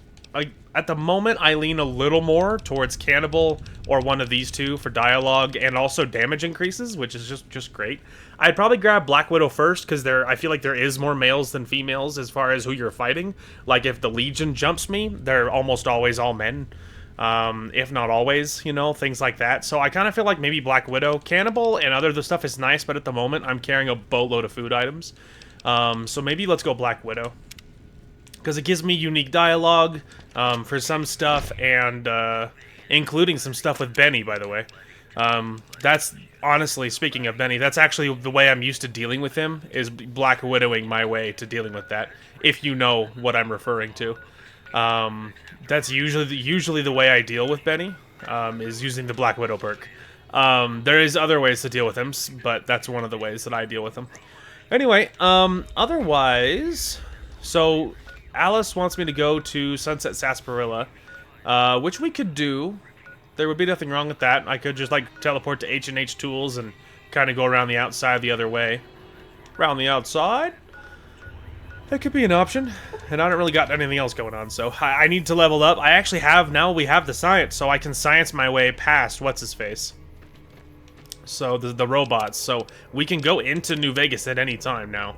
at the moment, I lean a little more towards Cannibal or one of these two for dialogue and also damage increases, which is just great. I'd probably grab Black Widow first because I feel like there is more males than females as far as who you're fighting. Like, if the Legion jumps me, they're almost always all men. If not always, you know, things like that. So I kind of feel like maybe Black Widow. Cannibal and other stuff is nice, but at the moment, I'm carrying a boatload of food items. So maybe let's go Black Widow. Because it gives me unique dialogue for some stuff, and including some stuff with Benny, by the way. That's, honestly, speaking of Benny, that's actually the way I'm used to dealing with him, is Black Widowing my way to dealing with that, if you know what I'm referring to. That's usually the way I deal with Benny, is using the Black Widow perk. There is other ways to deal with him, but that's one of the ways that I deal with him. Anyway, otherwise, so Alice wants me to go to Sunset Sarsaparilla, which we could do. There would be nothing wrong with that. I could just, like, teleport to H&H Tools and kind of go around the outside the other way. Around the outside? That could be an option. And I don't really got anything else going on, so I need to level up. I actually have, now we have the science, so I can science my way past what's-his-face. So, the robots. So, we can go into New Vegas at any time now.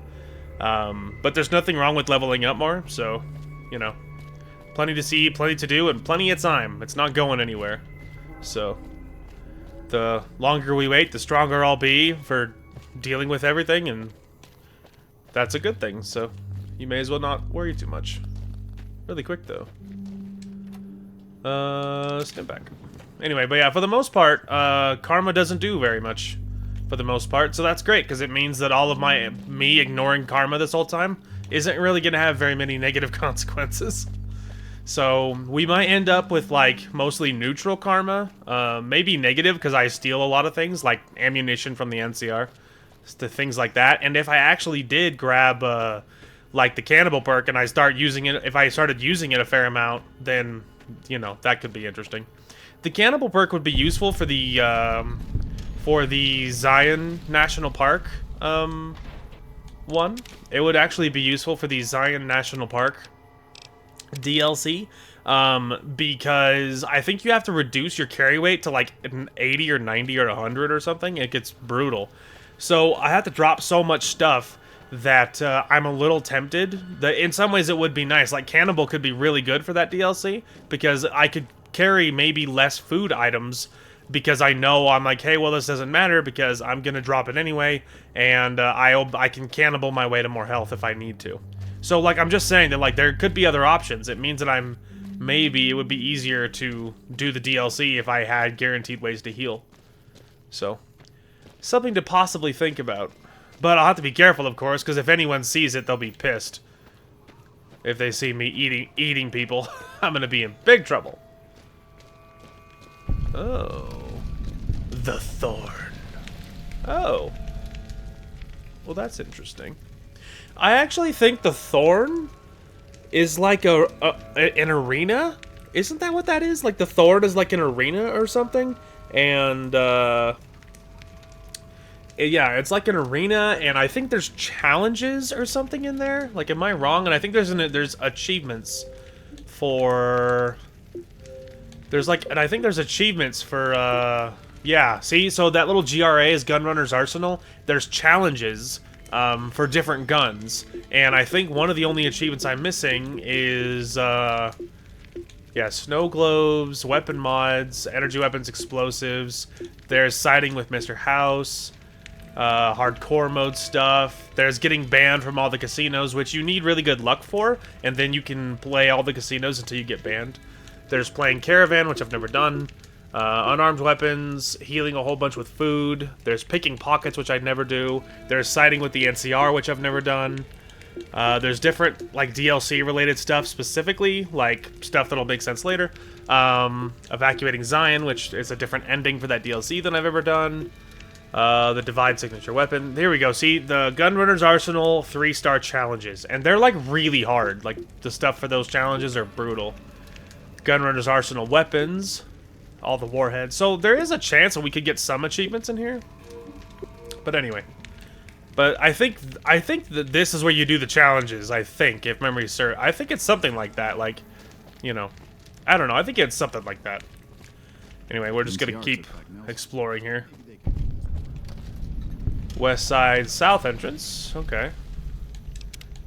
But there's nothing wrong with leveling up more, so, you know. Plenty to see, plenty to do, and plenty of time. It's not going anywhere. So, the longer we wait, the stronger I'll be for dealing with everything, and that's a good thing, so you may as well not worry too much. Really quick, though. Snip back. Anyway, but yeah, for the most part, karma doesn't do very much, for the most part, so that's great, because it means that all of me ignoring karma this whole time isn't really going to have very many negative consequences. So, we might end up with, like, mostly neutral karma, maybe negative, because I steal a lot of things, like ammunition from the NCR, things like that, and if I actually did grab, like, the cannibal perk, and I start using it, if I started using it a fair amount, then, you know, that could be interesting. The cannibal perk would be useful for the Zion National Park, one. It would actually be useful for the Zion National Park DLC, because I think you have to reduce your carry weight to like an 80 or 90 or 100 or something. It gets brutal. So I have to drop so much stuff that I'm a little tempted. In some ways it would be nice. Like Cannibal could be really good for that DLC, because I could carry maybe less food items, because I know I'm like, hey, well, this doesn't matter because I'm gonna drop it anyway, and I can cannibal my way to more health if I need to. So, like, I'm just saying that, like, there could be other options. It means that maybe it would be easier to do the DLC if I had guaranteed ways to heal. So, something to possibly think about. But I'll have to be careful, of course, because if anyone sees it, they'll be pissed. If they see me eating people, I'm gonna be in big trouble. Oh. The Thorn. Oh. Well, that's interesting. I actually think the Thorn is like an arena. Isn't that what that is? Like the Thorn is like an arena or something? And, yeah, it's like an arena, and I think there's challenges or something in there. Like, am I wrong? And I think there's achievements for... and I think there's achievements for, yeah. See, so that little GRA is Gunrunner's Arsenal. There's challenges for different guns, and I think one of the only achievements I'm missing is, yeah, snow globes, weapon mods, energy weapons, explosives. There's siding with Mr. House, hardcore mode stuff. There's getting banned from all the casinos, which you need really good luck for, and then you can play all the casinos until you get banned. There's playing Caravan, which I've never done. Unarmed weapons, healing a whole bunch with food. There's picking pockets, which I'd never do. There's siding with the NCR, which I've never done. There's different, like, DLC-related stuff specifically, like, stuff that'll make sense later. Evacuating Zion, which is a different ending for that DLC than I've ever done. The Divide Signature Weapon. Here we go. See, the Gunrunner's Arsenal 3-star challenges. And they're, like, really hard. Like, the stuff for those challenges are brutal. Gunrunner's Arsenal Weapons. All the warheads. So there is a chance that we could get some achievements in here. But anyway. But I think that this is where you do the challenges, I think, if memory serves. I think it's something like that, like, you know. I don't know, I think it's something like that. Anyway, we're just gonna keep exploring here. West side, south entrance. Okay.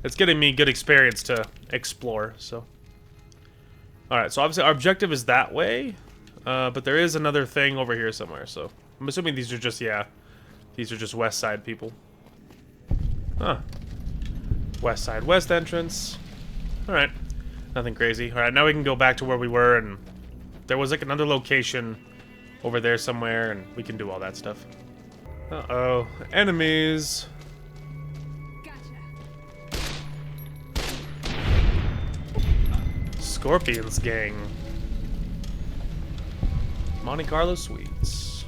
It's getting me good experience to explore, so. Alright, so obviously our objective is that way. But there is another thing over here somewhere, so I'm assuming these are just, yeah, these are just west side people. Huh. West side, west entrance. Alright. Nothing crazy. Alright, now we can go back to where we were, and there was like another location over there somewhere, and we can do all that stuff. Uh-oh. Enemies. Scorpions gang. Monte Carlo Suites.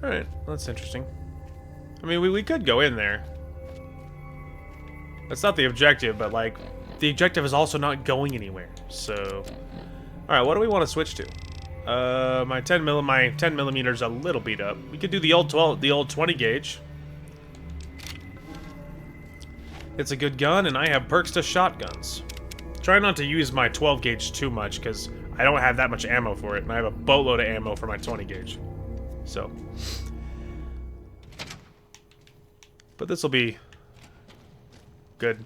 Alright, that's interesting. I mean, we could go in there. That's not the objective, but, like, the objective is also not going anywhere, so... Alright, what do we want to switch to? My 10 millimeter's a little beat up. We could do the old 20 gauge. It's a good gun, and I have perks to shotguns. Try not to use my 12 gauge too much, because I don't have that much ammo for it, and I have a boatload of ammo for my 20 gauge. So. But this will be good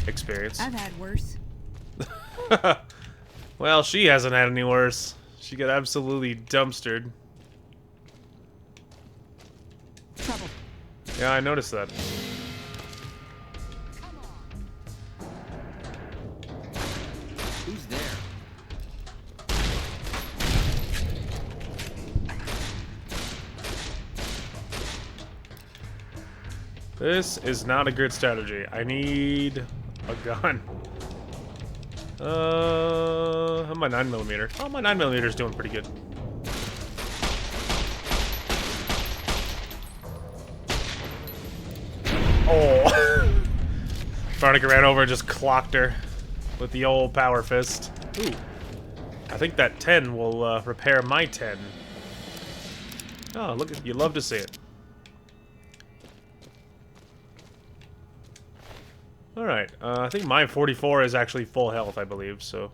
experience. I've had worse. Well, she hasn't had any worse. She got absolutely dumpstered. Trouble. Yeah, I noticed that. Who's there? This is not a good strategy. I need a gun. My 9mm. Oh, my 9mm is doing pretty good. Oh. Veronica ran over and just clocked her with the old power fist. Ooh. I think that 10 will repair my 10. Oh, look at you love to see it. Alright, I think my 44 is actually full health, I believe, so...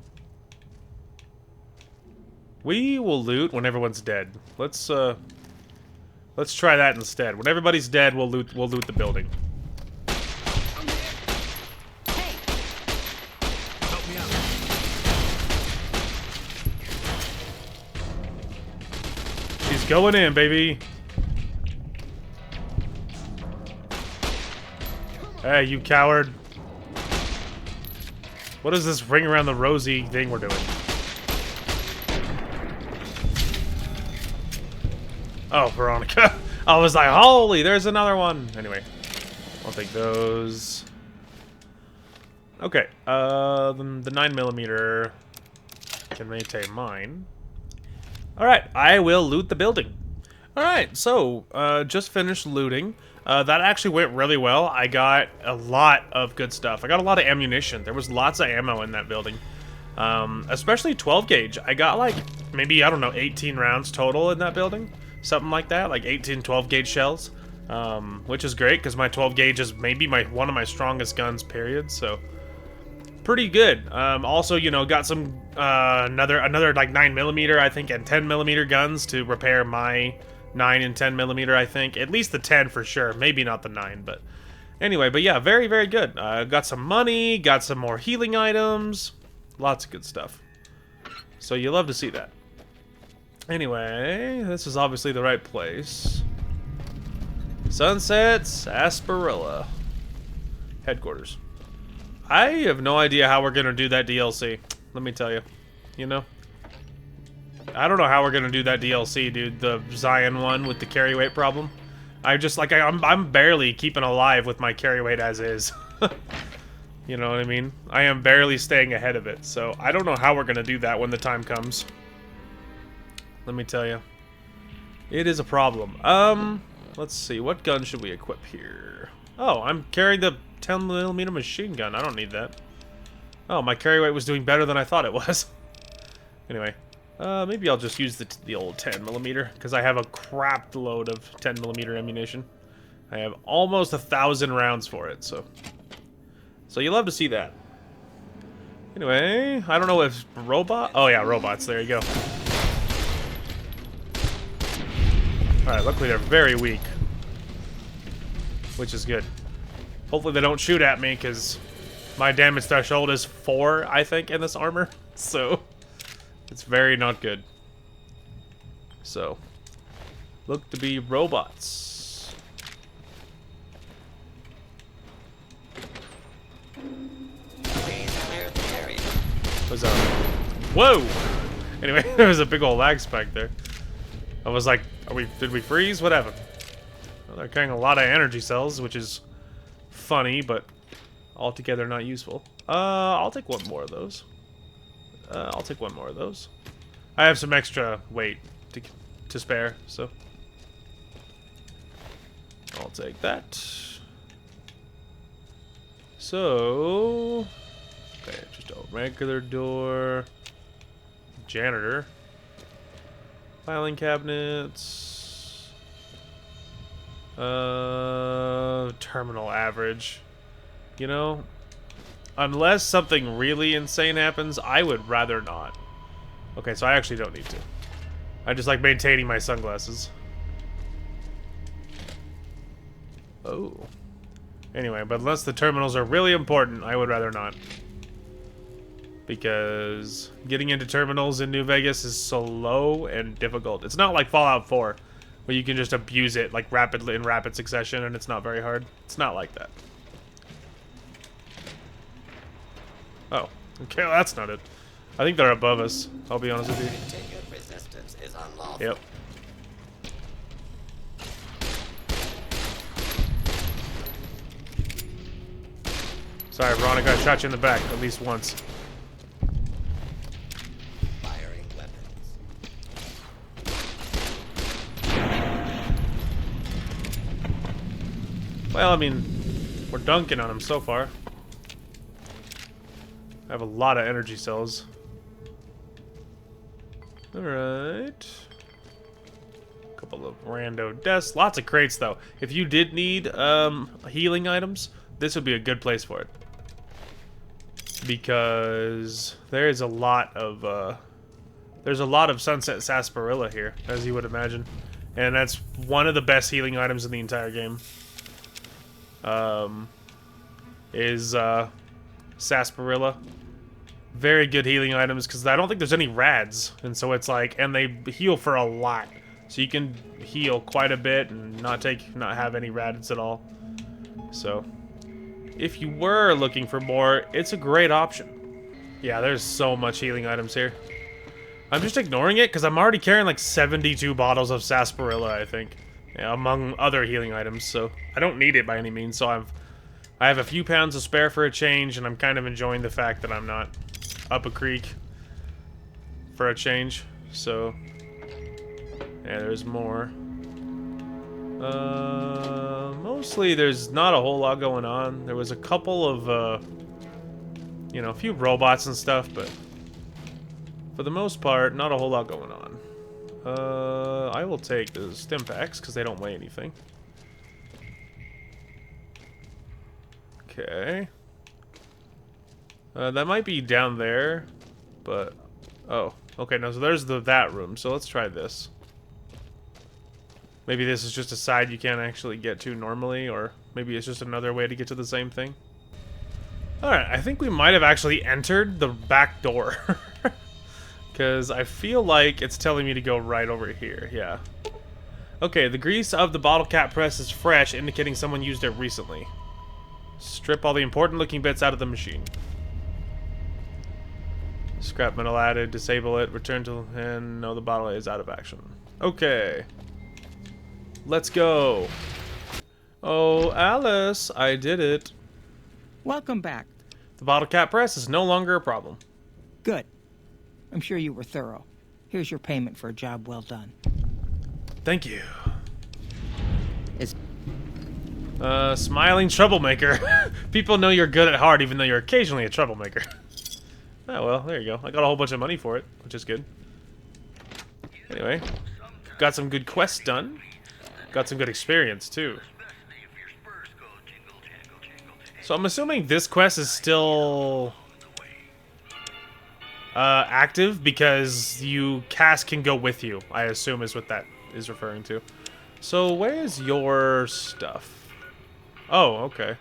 We will loot when everyone's dead. Let's try that instead. When everybody's dead, we'll loot the building. Hey! Help me out. She's going in, baby! Hey, you coward. What is this ring around the rosy thing we're doing? Oh, Veronica. I was like, holy, there's another one. Anyway, I'll take those. Okay, the 9mm can maintain mine. Alright, I will loot the building. Alright, so, just finished looting. That actually went really well. I got a lot of good stuff. I got a lot of ammunition. There was lots of ammo in that building. Especially 12 gauge. I got like, maybe, I don't know, 18 rounds total in that building. Something like that, like 18 12 gauge shells. Which is great, because my 12 gauge is maybe one of my strongest guns, period, so... Pretty good. Also, you know, got some, another like 9mm, I think, and 10mm guns to repair my 9 and 10mm, I think. At least the 10 for sure. Maybe not the 9, but... Anyway, but yeah, very, very good. Got some money, got some more healing items. Lots of good stuff. So you love to see that. Anyway, this is obviously the right place. Sunset Sarsaparilla. Headquarters. I have no idea how we're gonna do that DLC. Let me tell you. You know? I don't know how we're gonna do that DLC, dude. The Zion one with the carry weight problem. I just, like, I'm barely keeping alive with my carry weight as is. You know what I mean? I am barely staying ahead of it. So, I don't know how we're gonna do that when the time comes. Let me tell you. It is a problem. Let's see. What gun should we equip here? Oh, I'm carrying the 10mm machine gun. I don't need that. Oh, my carry weight was doing better than I thought it was. Anyway. Maybe I'll just use the old 10mm, because I have a crap load of 10mm ammunition. I have almost 1,000 rounds for it, so... So you love to see that. Anyway, I don't know if robot... Oh yeah, robots, there you go. Alright, luckily they're very weak. Which is good. Hopefully they don't shoot at me, because my damage threshold is 4, I think, in this armor. So... It's very not good. So, look to be robots. What's up? Whoa! Anyway, there was a big old lag spike there. I was like, did we freeze? What happened? Well, they're carrying a lot of energy cells, which is funny, but altogether not useful. I'll take one more of those. I'll take one more of those. I have some extra weight to spare, so I'll take that. So, okay, just a regular door. Janitor. Filing cabinets. Terminal average. You know, unless something really insane happens, I would rather not. Okay, so I actually don't need to. I just like maintaining my sunglasses. Oh. Anyway, but unless the terminals are really important, I would rather not. because getting into terminals in New Vegas is slow and difficult. It's not like Fallout 4, where you can just abuse it like rapidly in rapid succession and it's not very hard. It's not like that. Oh, okay, well, that's not it. I think they're above us, I'll be honest with you. Yep. Sorry, Veronica, I shot you in the back at least once. Firing weapons. Well, I mean, we're dunking on him so far. I have a lot of energy cells. Alright. Couple of rando deaths. Lots of crates, though. If you did need healing items, this would be a good place for it. Because there is a lot of there's a lot of Sunset Sarsaparilla here, as you would imagine. And that's one of the best healing items in the entire game. Is sarsaparilla. Very good healing items, because I don't think there's any rads. And so it's like, and they heal for a lot. So you can heal quite a bit and not have any rads at all. So if you were looking for more, it's a great option. Yeah, there's so much healing items here. I'm just ignoring it because I'm already carrying like 72 bottles of sarsaparilla, I think, among other healing items. So I don't need it by any means. So I have a few pounds to spare for a change, and I'm kind of enjoying the fact that I'm not up a creek for a change. So yeah, there's more. Mostly there's not a whole lot going on. There was a couple of, you know, a few robots and stuff, but for the most part, not a whole lot going on. I will take the stim packs because they don't weigh anything. Okay. That might be down there, but oh, okay. No, so there's that room. So let's try this. Maybe this is just a side you can't actually get to normally, or maybe it's just another way to get to the same thing. Alright, I think we might have actually entered the back door. Because I feel like it's telling me to go right over here, yeah. Okay, the grease of the bottle cap press is fresh, indicating someone used it recently. Strip all the important looking bits out of the machine. Scrap metal added, disable it, return to, and no, the bottle is out of action. Okay. Let's go. Oh, Alice, I did it. Welcome back. The bottle cap press is no longer a problem. Good. I'm sure you were thorough. Here's your payment for a job well done. Thank you. Smiling troublemaker. People know you're good at heart, even though you're occasionally a troublemaker. Oh, well, there you go. I got a whole bunch of money for it, which is good. Anyway, got some good quests done. Got some good experience, too. So I'm assuming this quest is still active because Cass can go with you, I assume is what that is referring to. So where's your stuff? Oh, okay.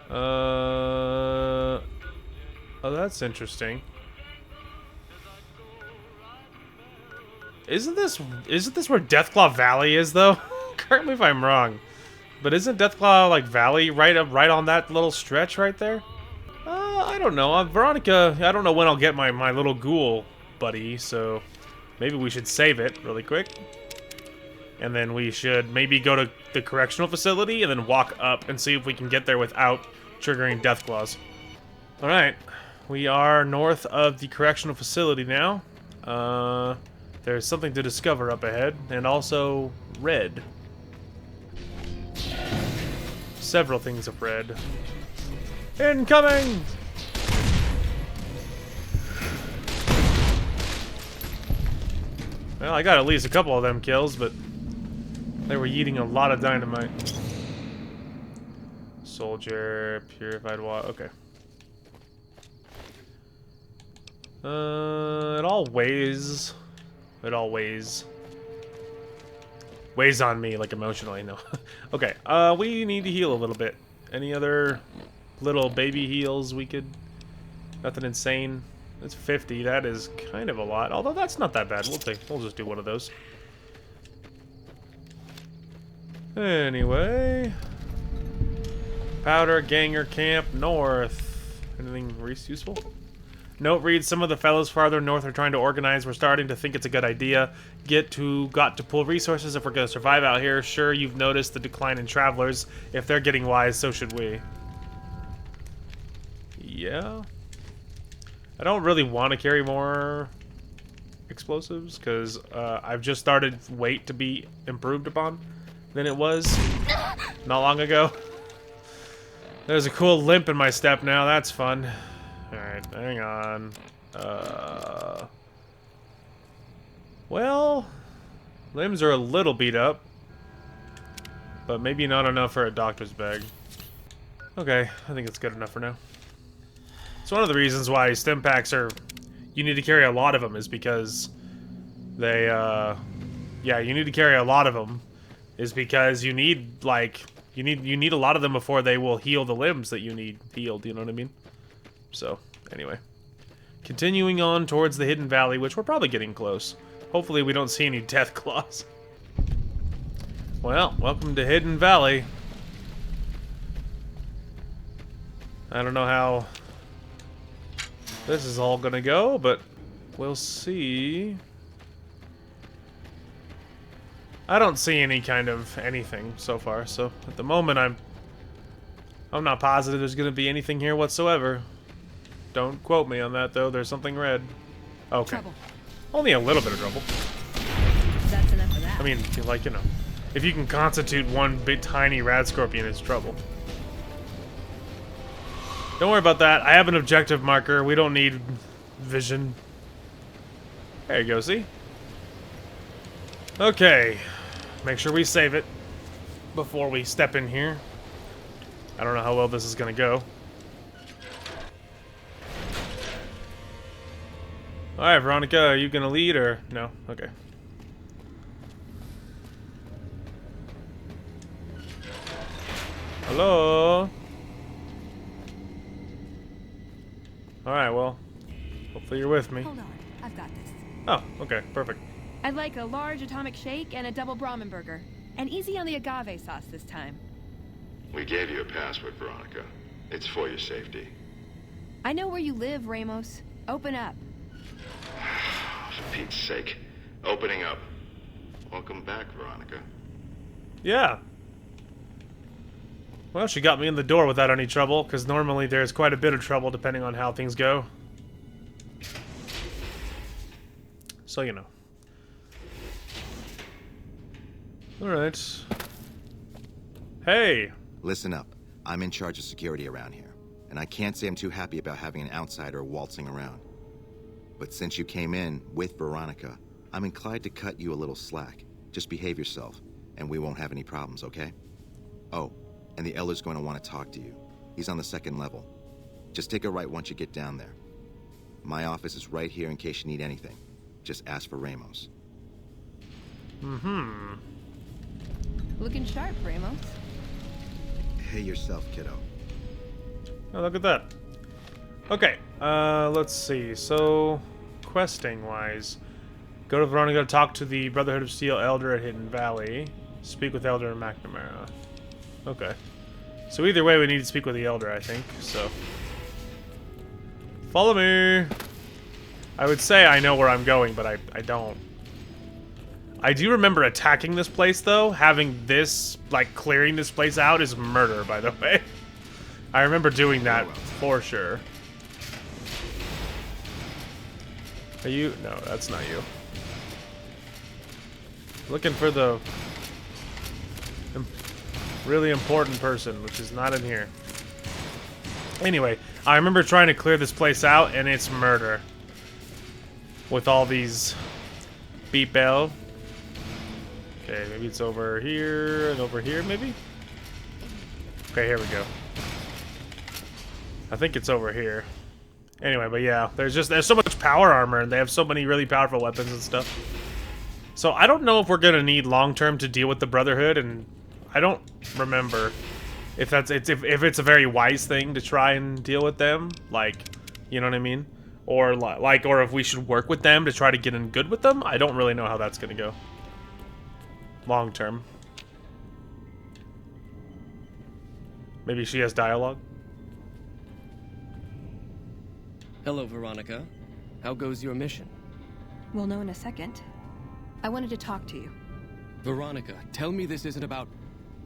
Oh, that's interesting. Isn't this where Deathclaw Valley is, though? Correct me if I'm wrong, but isn't Deathclaw like Valley right on that little stretch right there? I don't know. Veronica, I don't know when I'll get my little ghoul buddy, so maybe we should save it really quick, and then we should maybe go to the correctional facility and then walk up and see if we can get there without triggering Deathclaws. All right, we are north of the correctional facility now. There's something to discover up ahead, and also red. Several things of red. Incoming! Well, I got at least a couple of them kills, but they were eating a lot of dynamite. Soldier, purified water, okay. It all weighs. It all weighs on me, like emotionally, no. Okay, we need to heal a little bit. Any other little baby heals we could Nothing insane. That's 50. That is kind of a lot. Although that's not that bad. We'll just do one of those. Anyway. Powder, Ganger Camp, North. Anything useful? Note reads, some of the fellows farther north are trying to organize. We're starting to think it's a good idea. Got to pool resources if we're going to survive out here. Sure, you've noticed the decline in travelers. If they're getting wise, so should we. Yeah. I don't really want to carry more explosives, because I've just started weight to be improved upon than it was not long ago. There's a cool limp in my step now. That's fun. Alright, hang on. Well, limbs are a little beat up, but maybe not enough for a doctor's bag. Okay, I think it's good enough for now. It's one of the reasons why stim packs are... You need to carry a lot of them, is because they, yeah, you need to carry a lot of them, is because you need, like... You need a lot of them before they will heal the limbs that you need healed, you know what I mean? So, anyway. Continuing on towards the Hidden Valley, which we're probably getting close. Hopefully we don't see any death claws. Well, welcome to Hidden Valley. I don't know how this is all gonna go, but we'll see. I don't see any kind of anything so far, so at the moment I'm not positive there's gonna be anything here whatsoever. Don't quote me on that though, there's something red. Okay. Trouble. Only a little bit of trouble. That's enough of that. I mean, like, you know, if you can constitute one big tiny rad scorpion, it's trouble. Don't worry about that. I have an objective marker. We don't need vision. There you go, see? Okay. Make sure we save it before we step in here. I don't know how well this is gonna go. Alright, Veronica, are you gonna lead or no? Okay. Hello? Alright, well, hopefully you're with me. Hold on, I've got this. Oh, okay, perfect. I'd like a large atomic shake and a double Brahmin burger. And easy on the agave sauce this time. We gave you a password, Veronica. It's for your safety. I know where you live, Ramos. Open up. For Pete's sake. Opening up. Welcome back, Veronica. Yeah. Well, she got me in the door without any trouble, because normally there's quite a bit of trouble depending on how things go. So, you know. Alright. Hey! Listen up. I'm in charge of security around here, and I can't say I'm too happy about having an outsider waltzing around. But since you came in with Veronica, I'm inclined to cut you a little slack. Just behave yourself, and we won't have any problems, okay? Oh, and the Elder's going to want to talk to you. He's on the 2nd level. Just take a right once you get down there. My office is right here in case you need anything. Just ask for Ramos. Mm-hmm. Looking sharp, Ramos. Hey yourself, kiddo. Oh, look at that. Okay, let's see. So, questing-wise, go to Veronica to talk to the Brotherhood of Steel Elder at Hidden Valley. Speak with Elder McNamara. Okay. So either way, we need to speak with the Elder, I think, so. Follow me! I would say I know where I'm going, but I don't. I do remember attacking this place, though. Having this, like, clearing this place out is murder, by the way. I remember doing that for sure. Are you? No, that's not you. Looking for the really important person, which is not in here. Anyway, I remember trying to clear this place out, and it's murder. With all these beep bell. Okay, maybe it's over here and over here, maybe? Okay, here we go. I think it's over here. Anyway, but yeah, there's so much power armor, and they have so many really powerful weapons and stuff. So I don't know if we're gonna need long-term to deal with the Brotherhood, and I don't remember if it's a very wise thing to try and deal with them. Like, You know what I mean? Or like, or if we should work with them to try to get in good with them. I don't really know how that's gonna go. Long term. Maybe she has dialogue. Hello, Veronica. How goes your mission? We'll know in a second. I wanted to talk to you. Veronica, tell me this isn't about...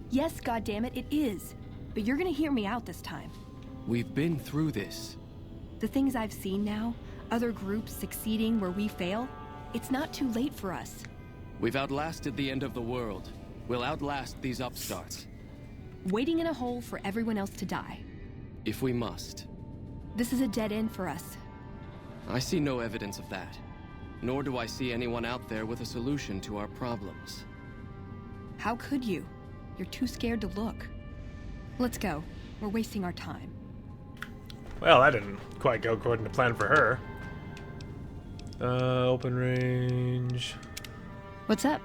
Yes, goddammit, it is. But you're gonna hear me out this time. We've been through this. The things I've seen now, other groups succeeding where we fail, it's not too late for us. We've outlasted the end of the world. We'll outlast these upstarts. Waiting in a hole for everyone else to die. If we must. This is a dead end for us. I see no evidence of that. Nor do I see anyone out there with a solution to our problems. How could you? You're too scared to look. Let's go. We're wasting our time. Well, that didn't quite go according to plan for her. Open range. What's up?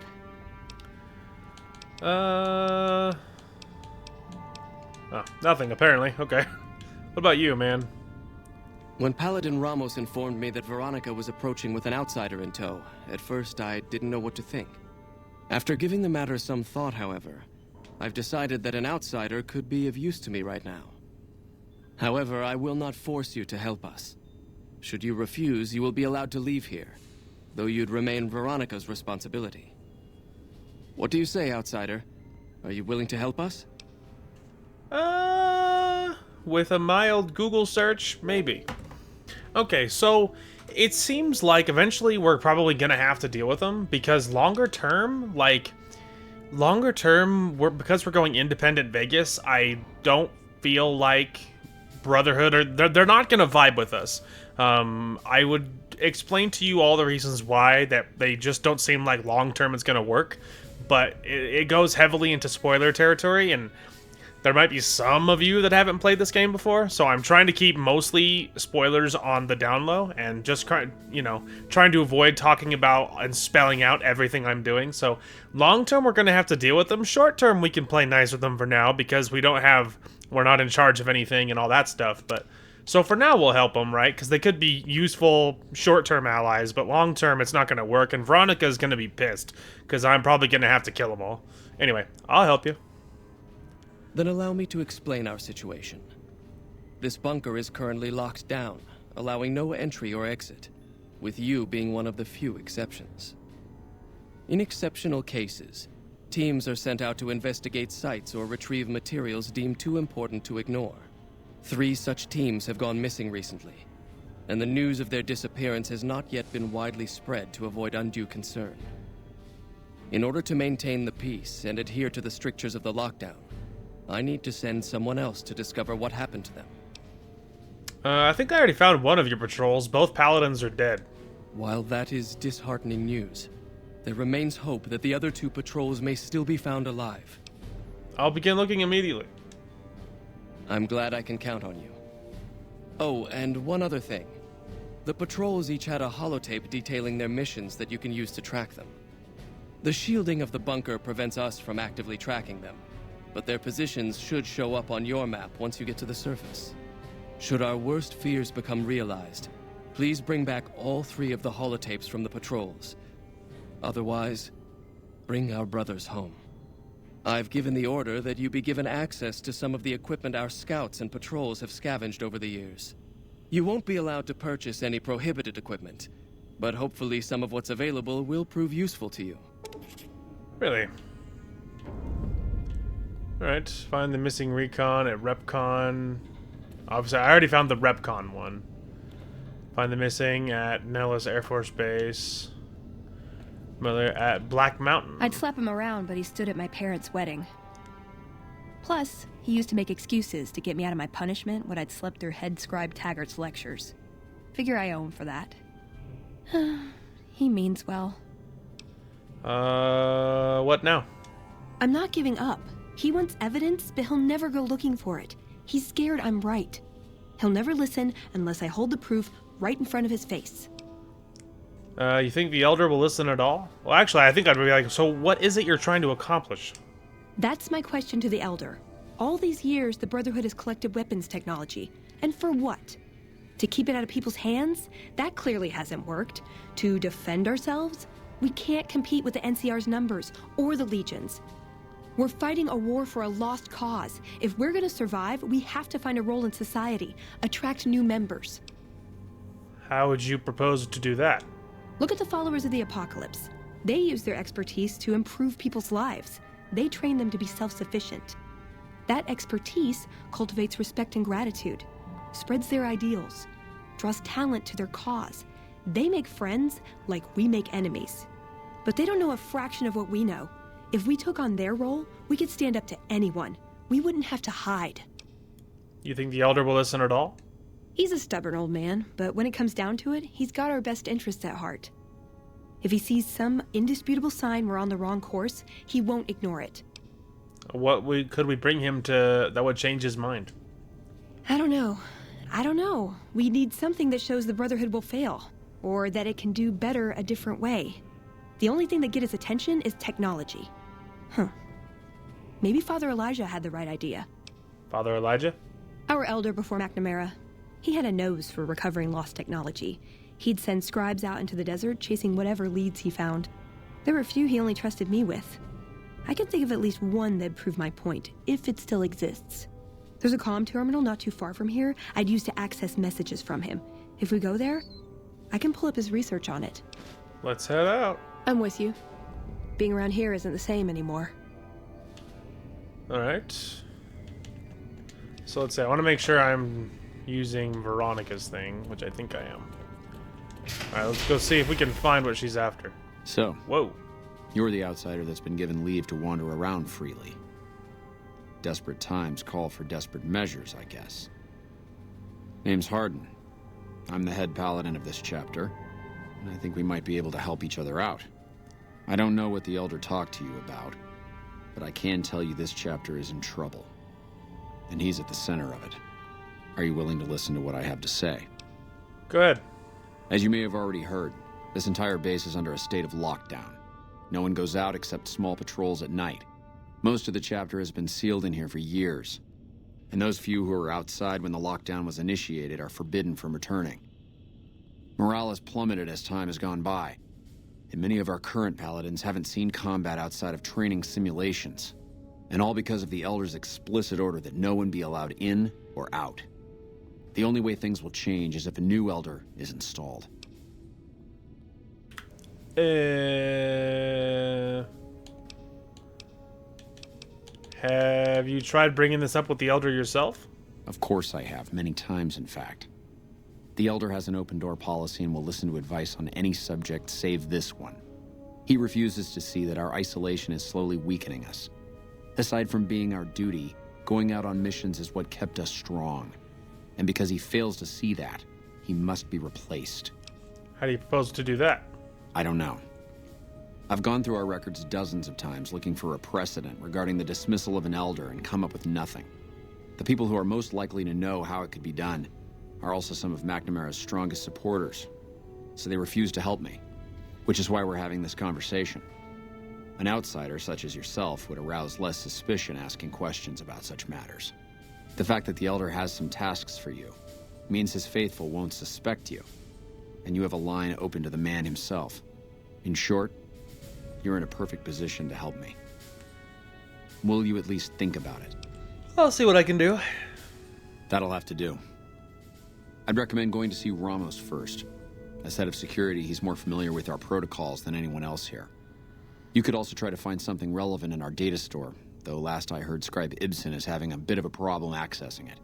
Oh, nothing, apparently. Okay. What about you, man? When Paladin Ramos informed me that Veronica was approaching with an outsider in tow, at first I didn't know what to think. After giving the matter some thought, however, I've decided that an outsider could be of use to me right now. However, I will not force you to help us. Should you refuse, you will be allowed to leave here, though you'd remain Veronica's responsibility. What do you say, outsider? Are you willing to help us? With a mild Google search, maybe. Okay, so it seems like eventually we're probably gonna have to deal with them because longer term, because we're going independent Vegas, I don't feel like Brotherhood or they're not gonna vibe with us. I would explain to you all the reasons why that they just don't seem like long term it's gonna work, but it goes heavily into spoiler territory and there might be some of you that haven't played this game before, so I'm trying to keep mostly spoilers on the down low and just trying to avoid talking about and spelling out everything I'm doing. So long term, we're going to have to deal with them. Short term, we can play nice with them for now because we're not in charge of anything and all that stuff. But so for now, we'll help them, right? Because they could be useful short-term allies, but long term, it's not going to work. And Veronica's going to be pissed because I'm probably going to have to kill them all. Anyway, I'll help you. Then allow me to explain our situation. This bunker is currently locked down, allowing no entry or exit, with you being one of the few exceptions. In exceptional cases, teams are sent out to investigate sites or retrieve materials deemed too important to ignore. 3 such teams have gone missing recently, and the news of their disappearance has not yet been widely spread to avoid undue concern. In order to maintain the peace and adhere to the strictures of the lockdown, I need to send someone else to discover what happened to them. I think I already found one of your patrols. Both paladins are dead. While that is disheartening news, there remains hope that the other 2 patrols may still be found alive. I'll begin looking immediately. I'm glad I can count on you. Oh, and one other thing. The patrols each had a holotape detailing their missions that you can use to track them. The shielding of the bunker prevents us from actively tracking them, but their positions should show up on your map once you get to the surface. Should our worst fears become realized, please bring back all 3 of the holotapes from the patrols. Otherwise, bring our brothers home. I've given the order that you be given access to some of the equipment our scouts and patrols have scavenged over the years. You won't be allowed to purchase any prohibited equipment, but hopefully some of what's available will prove useful to you. Really? Alright, find the missing recon at RepCon. Obviously, I already found the RepCon one. Find the missing at Nellis Air Force Base. Mother at Black Mountain. I'd slap him around, but he stood at my parents' wedding. Plus, he used to make excuses to get me out of my punishment when I'd slept through Head Scribe Taggart's lectures. Figure I owe him for that. He means well. What now? I'm not giving up. He wants evidence, but he'll never go looking for it. He's scared I'm right. He'll never listen unless I hold the proof right in front of his face. You think the Elder will listen at all? Well, actually, I think I'd be like, so what is it you're trying to accomplish? That's my question to the Elder. All these years, the Brotherhood has collected weapons technology. And for what? To keep it out of people's hands? That clearly hasn't worked. To defend ourselves? We can't compete with the NCR's numbers or the Legion's. We're fighting a war for a lost cause. If we're gonna survive, we have to find a role in society, attract new members. How would you propose to do that? Look at the followers of the Apocalypse. They use their expertise to improve people's lives. They train them to be self-sufficient. That expertise cultivates respect and gratitude, spreads their ideals, draws talent to their cause. They make friends like we make enemies. But they don't know a fraction of what we know. If we took on their role, we could stand up to anyone. We wouldn't have to hide. You think the Elder will listen at all? He's a stubborn old man, but when it comes down to it, he's got our best interests at heart. If he sees some indisputable sign we're on the wrong course, he won't ignore it. Could we bring him to that would change his mind? I don't know. We need something that shows the Brotherhood will fail, or that it can do better a different way. The only thing that gets his attention is technology. Maybe Father Elijah had the right idea. Father Elijah? Our elder before McNamara. He had a nose for recovering lost technology. He'd send scribes out into the desert chasing whatever leads he found. There were a few he only trusted me with. I can think of at least one that'd prove my point, if it still exists. There's a comm terminal not too far from here I'd use to access messages from him. If we go there, I can pull up his research on it. Let's head out. I'm with you. Being around here isn't the same anymore. Alright. So let's see, I want to make sure I'm using Veronica's thing, which I think I am. Alright, let's go see if we can find what she's after. So, whoa. You're the outsider that's been given leave to wander around freely. Desperate times call for desperate measures, I guess. Name's Hardin. I'm the head paladin of this chapter, and I think we might be able to help each other out. I don't know what the Elder talked to you about, but I can tell you this chapter is in trouble. And he's at the center of it. Are you willing to listen to what I have to say? Go ahead. As you may have already heard, this entire base is under a state of lockdown. No one goes out except small patrols at night. Most of the chapter has been sealed in here for years. And those few who were outside when the lockdown was initiated are forbidden from returning. Morale has plummeted as time has gone by, and many of our current paladins haven't seen combat outside of training simulations. And all because of the Elder's explicit order that no one be allowed in or out. The only way things will change is if a new Elder is installed. Have you tried bringing this up with the Elder yourself? Of course I have, many times in fact. The Elder has an open-door policy and will listen to advice on any subject save this one. He refuses to see that our isolation is slowly weakening us. Aside from being our duty, going out on missions is what kept us strong. And because he fails to see that, he must be replaced. How do you propose to do that? I don't know. I've gone through our records dozens of times looking for a precedent regarding the dismissal of an Elder and come up with nothing. The people who are most likely to know how it could be done are also some of McNamara's strongest supporters, so they refuse to help me, which is why we're having this conversation. An outsider such as yourself would arouse less suspicion asking questions about such matters. The fact that the Elder has some tasks for you means his faithful won't suspect you, and you have a line open to the man himself. In short, you're in a perfect position to help me. Will you at least think about it? I'll see what I can do. That'll have to do. I'd recommend going to see Ramos first. As head of security, he's more familiar with our protocols than anyone else here. You could also try to find something relevant in our data store, though last I heard Scribe Ibsen is having a bit of a problem accessing it.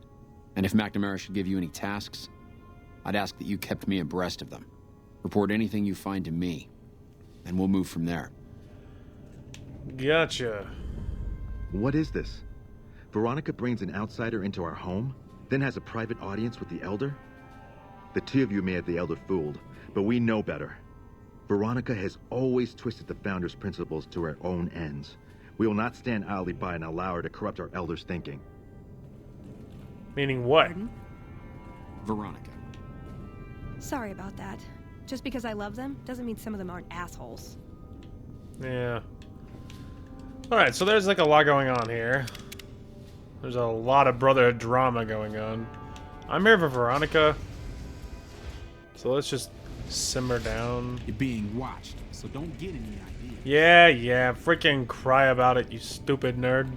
And if McNamara should give you any tasks, I'd ask that you kept me abreast of them. Report anything you find to me, and we'll move from there. Gotcha. What is this? Veronica brings an outsider into our home, then has a private audience with the Elder? The two of you may have the Elder fooled, but we know better. Veronica has always twisted the Founder's principles to her own ends. We will not stand idly by and allow her to corrupt our Elder's thinking. Meaning what? Pardon? Veronica. Sorry about that. Just because I love them doesn't mean some of them aren't assholes. Yeah. Alright, so there's like a lot going on here. There's a lot of Brotherhood drama going on. I'm here for Veronica. So let's just simmer down. You're being watched, so don't get any ideas. Yeah, freaking cry about it, you stupid nerd.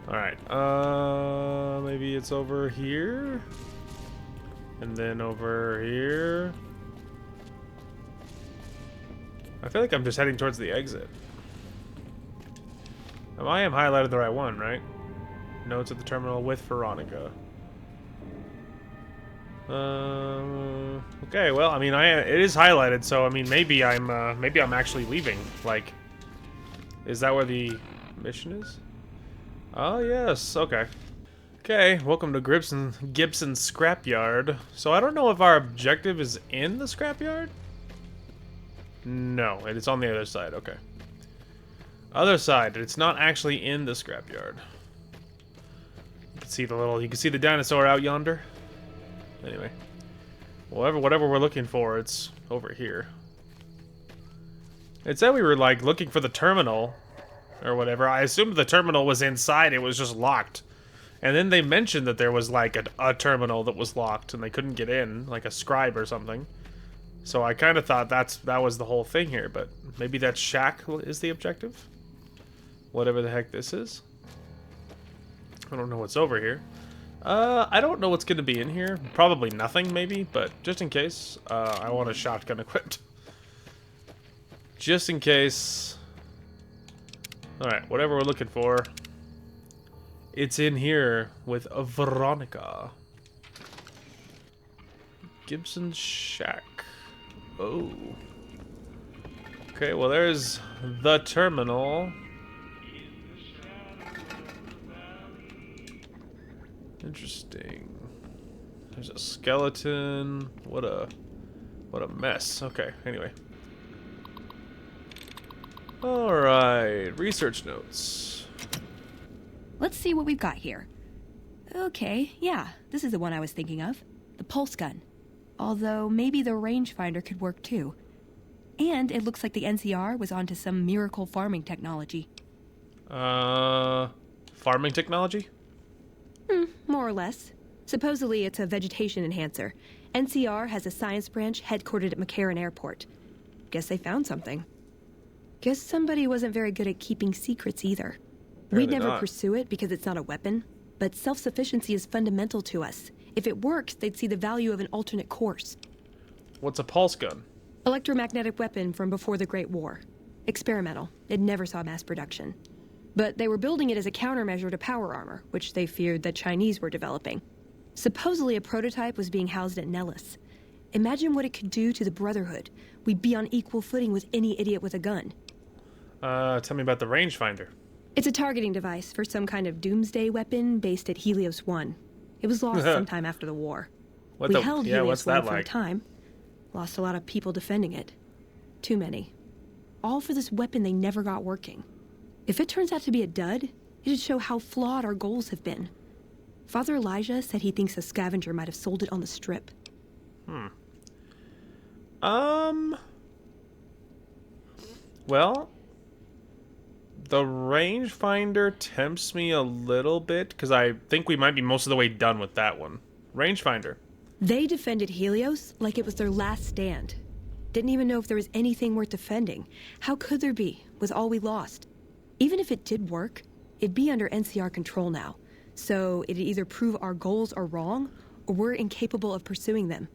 Alright, maybe it's over here? And then over here? I feel like I'm just heading towards the exit. I am highlighted the right one, right? Notes at the terminal with Veronica. Okay, well, I mean, it is highlighted, so I mean, maybe I'm actually leaving. Like, is that where the mission is? Oh yes, okay. Okay, welcome to Gibson's scrapyard. So I don't know if our objective is in the scrapyard. No, it's on the other side. Okay. Other side. It's not actually in the scrapyard. You can see you can see the dinosaur out yonder. Anyway, whatever we're looking for, it's over here. It said we were like looking for the terminal or whatever. I assumed the terminal was inside. It was just locked. And then they mentioned that there was like a terminal that was locked and they couldn't get in, like a scribe or something. So I kind of thought that was the whole thing here, but maybe that shack is the objective? Whatever the heck this is. I don't know what's over here. I don't know what's going to be in here. Probably nothing, maybe, but just in case, I want a shotgun equipped. Just in case. Alright, whatever we're looking for. It's in here with a Veronica. Gibson's shack. Oh. Okay, well there's the terminal. Interesting. There's a skeleton. What a mess. Okay, anyway. Alright, research notes. Let's see what we've got here. Okay, yeah, this is the one I was thinking of. The pulse gun. Although maybe the rangefinder could work too. And it looks like the NCR was onto some miracle farming technology. Farming technology? More or less. Supposedly it's a vegetation enhancer. NCR has a science branch headquartered at McCarran Airport. Guess they found something. Guess somebody wasn't very good at keeping secrets either. We'd never pursue it because it's not a weapon, but self-sufficiency is fundamental to us. If it works, they'd see the value of an alternate course. What's a pulse gun? Electromagnetic weapon from before the Great War. Experimental. It never saw mass production. But they were building it as a countermeasure to power armor, which they feared the Chinese were developing. Supposedly a prototype was being housed at Nellis. Imagine what it could do to the Brotherhood. We'd be on equal footing with any idiot with a gun. Tell me about the rangefinder. It's a targeting device for some kind of doomsday weapon based at Helios 1. It was lost sometime after the war. We held Helios 1 for a time. Lost a lot of people defending it. Too many. All for this weapon they never got working. If it turns out to be a dud, it'd show how flawed our goals have been. Father Elijah said he thinks a scavenger might have sold it on the strip. Well, the rangefinder tempts me a little bit, because I think we might be most of the way done with that one. Rangefinder. They defended Helios like it was their last stand. Didn't even know if there was anything worth defending. How could there be, with all we lost? Even if it did work, it'd be under NCR control now. So it'd either prove our goals are wrong, or we're incapable of pursuing them.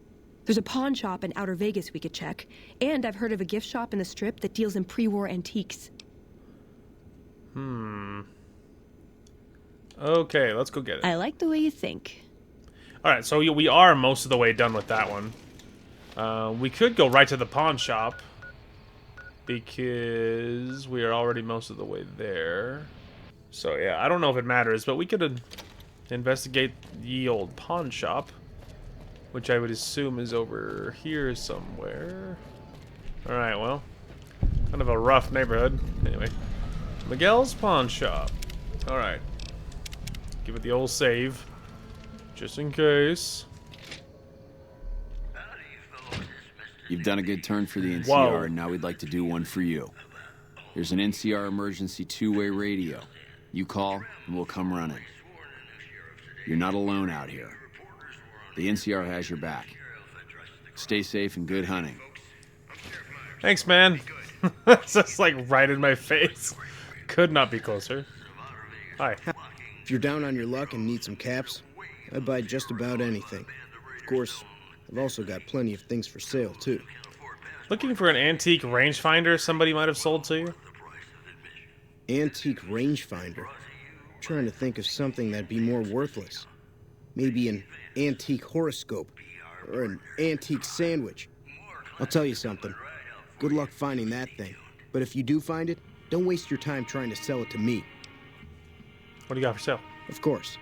There's a pawn shop in Outer Vegas we could check, and I've heard of a gift shop in the Strip that deals in pre-war antiques. Okay, let's go get it. I like the way you think. Alright, so we are most of the way done with that one. We could go right to the pawn shop, because we are already most of the way there. So yeah, I don't know if it matters, but we could investigate the old pawn shop, which I would assume is over here somewhere. Alright, well, kind of a rough neighborhood. Anyway, Miguel's pawn shop. Alright. Give it the old save, just in case. You've done a good turn for the NCR, Whoa. and now we'd like to do one for you. There's an NCR emergency two-way radio. You call, and we'll come running. You're not alone out here. The NCR has your back. Stay safe and good hunting. Thanks, man. It's just like right in my face. Could not be closer. Hi. If you're down on your luck and need some caps, I'd buy just about anything. Of course, I've also got plenty of things for sale, too. Looking for an antique rangefinder somebody might have sold to you? Antique rangefinder? Trying to think of something that'd be more worthless. Maybe an antique horoscope, or an antique sandwich. I'll tell you something. Good luck finding that thing. But if you do find it, don't waste your time trying to sell it to me. What do you got for sale? Of course.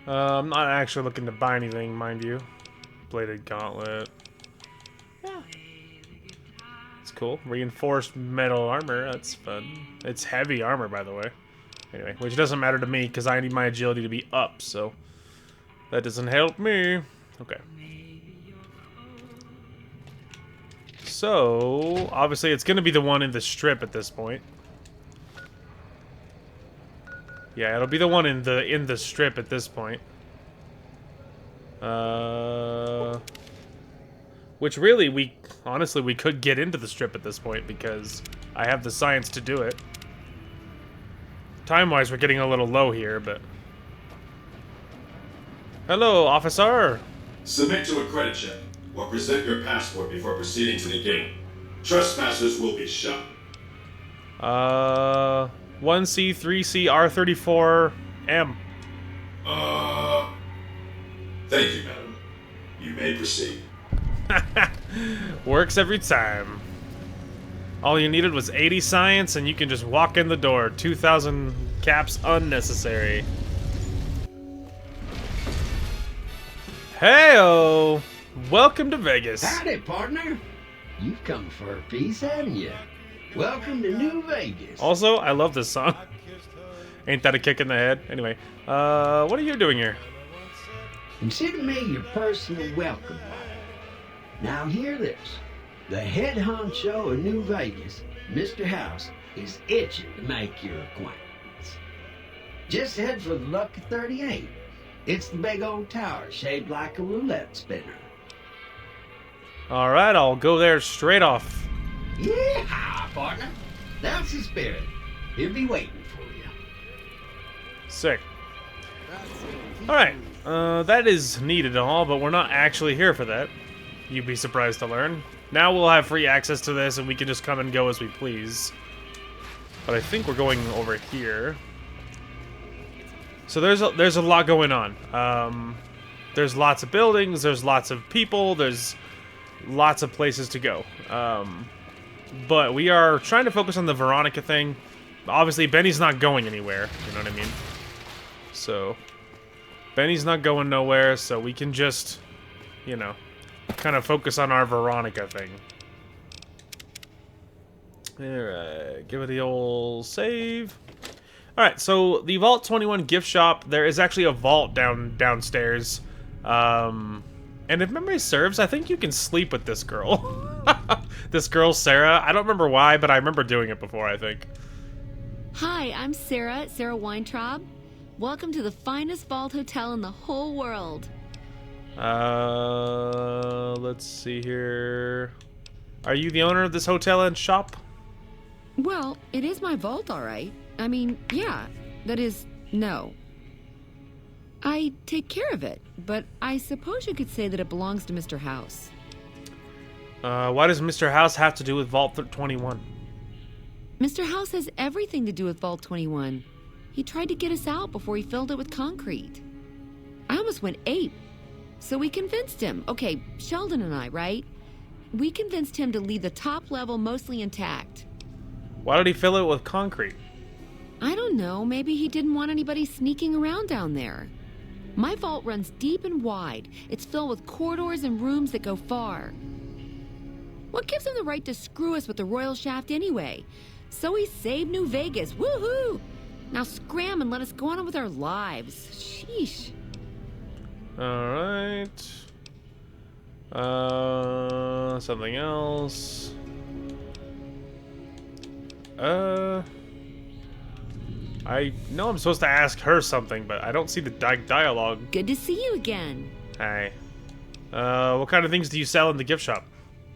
I'm not actually looking to buy anything, mind you. Bladed gauntlet. Yeah. It's cool. Reinforced metal armor. That's fun. It's heavy armor, by the way. Anyway, which doesn't matter to me because I need my agility to be up, so that doesn't help me. Okay. So, obviously it's going to be the one in the strip at this point. Yeah, it'll be the one in the strip at this point. Which really, honestly, we could get into the strip at this point because I have the science to do it. Time-wise, we're getting a little low here, but... Hello, officer! Submit to a credit check or present your passport before proceeding to the gate. Trespassers will be shot. 1C, 3C, R34M. Thank you, madam. You may proceed. Works every time. All you needed was 80 science and you can just walk in the door. 2,000 caps unnecessary. Hey-o! Welcome to Vegas. Howdy, partner. You've come for a piece, haven't you? Welcome to New Vegas. Also, I love this song. Ain't that a kick in the head? Anyway, what are you doing here? Consider me your personal welcome bottle. Now hear this. The head honcho of New Vegas, Mr. House, is itching to make your acquaintance. Just head for the Lucky 38. It's the big old tower shaped like a roulette spinner. Alright, I'll go there straight off. Yeah, partner. That's the spirit. He'll be waiting for you. Sick. Alright, that is neat and all, but we're not actually here for that. You'd be surprised to learn. Now we'll have free access to this and we can just come and go as we please. But I think we're going over here. So there's a lot going on. There's lots of buildings, there's lots of people, there's lots of places to go. But we are trying to focus on the Veronica thing. Obviously, Benny's not going anywhere, you know what I mean? So, Benny's not going nowhere, so we can just, you know, kind of focus on our Veronica thing. Alright, give it the old save. Alright, so the Vault 21 gift shop, there is actually a vault downstairs. And if memory serves, I think you can sleep with this girl. This girl, Sarah. I don't remember why, but I remember doing it before, I think. Hi, I'm Sarah Weintraub. Welcome to the finest vault hotel in the whole world. Let's see here. Are you the owner of this hotel and shop? Well, it is my vault, all right. I mean, yeah. That is, no. I take care of it, but I suppose you could say that it belongs to Mr. House. Why does Mr. House have to do with Vault 21? Mr. House has everything to do with Vault 21. He tried to get us out before he filled it with concrete. I almost went ape. So we convinced him. Okay, Sheldon and I, right? We convinced him to leave the top level mostly intact. Why did he fill it with concrete? I don't know. Maybe he didn't want anybody sneaking around down there. My vault runs deep and wide. It's filled with corridors and rooms that go far. What gives him the right to screw us with the royal shaft anyway? So he saved New Vegas. Woohoo! Now scram and let us go on with our lives. Sheesh. Alright. Something else. I know I'm supposed to ask her something, but I don't see the dialogue. Good to see you again. Hi. What kind of things do you sell in the gift shop?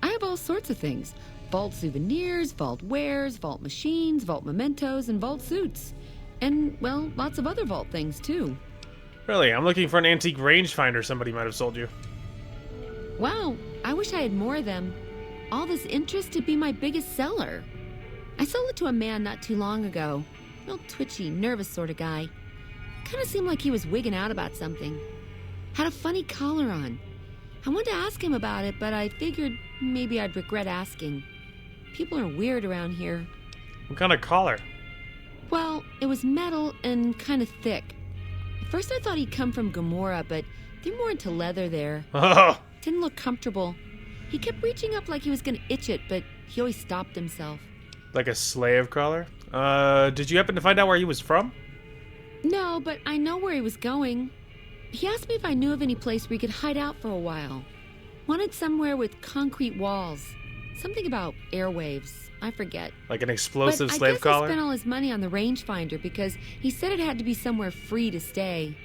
I have all sorts of things. Vault souvenirs, vault wares, vault machines, vault mementos, and vault suits. And, well, lots of other vault things, too. Really? I'm looking for an antique rangefinder somebody might have sold you. Wow, I wish I had more of them. All this interest to be my biggest seller. I sold it to a man not too long ago. Real twitchy, nervous sort of guy. Kind of seemed like he was wigging out about something. Had a funny collar on. I wanted to ask him about it, but I figured maybe I'd regret asking. People are weird around here. What kind of collar? Well, it was metal and kind of thick. At first I thought he'd come from Gomorrah, but they're more into leather there. Oh. Didn't look comfortable. He kept reaching up like he was gonna itch it, but he always stopped himself. Like a slave collar? Did you happen to find out where he was from? No, but I know where he was going. He asked me if I knew of any place where he could hide out for a while. Wanted somewhere with concrete walls. Something about airwaves. I forget. Like an explosive but slave collar? I guess he spent all his money on the rangefinder because he said it had to be somewhere free to stay.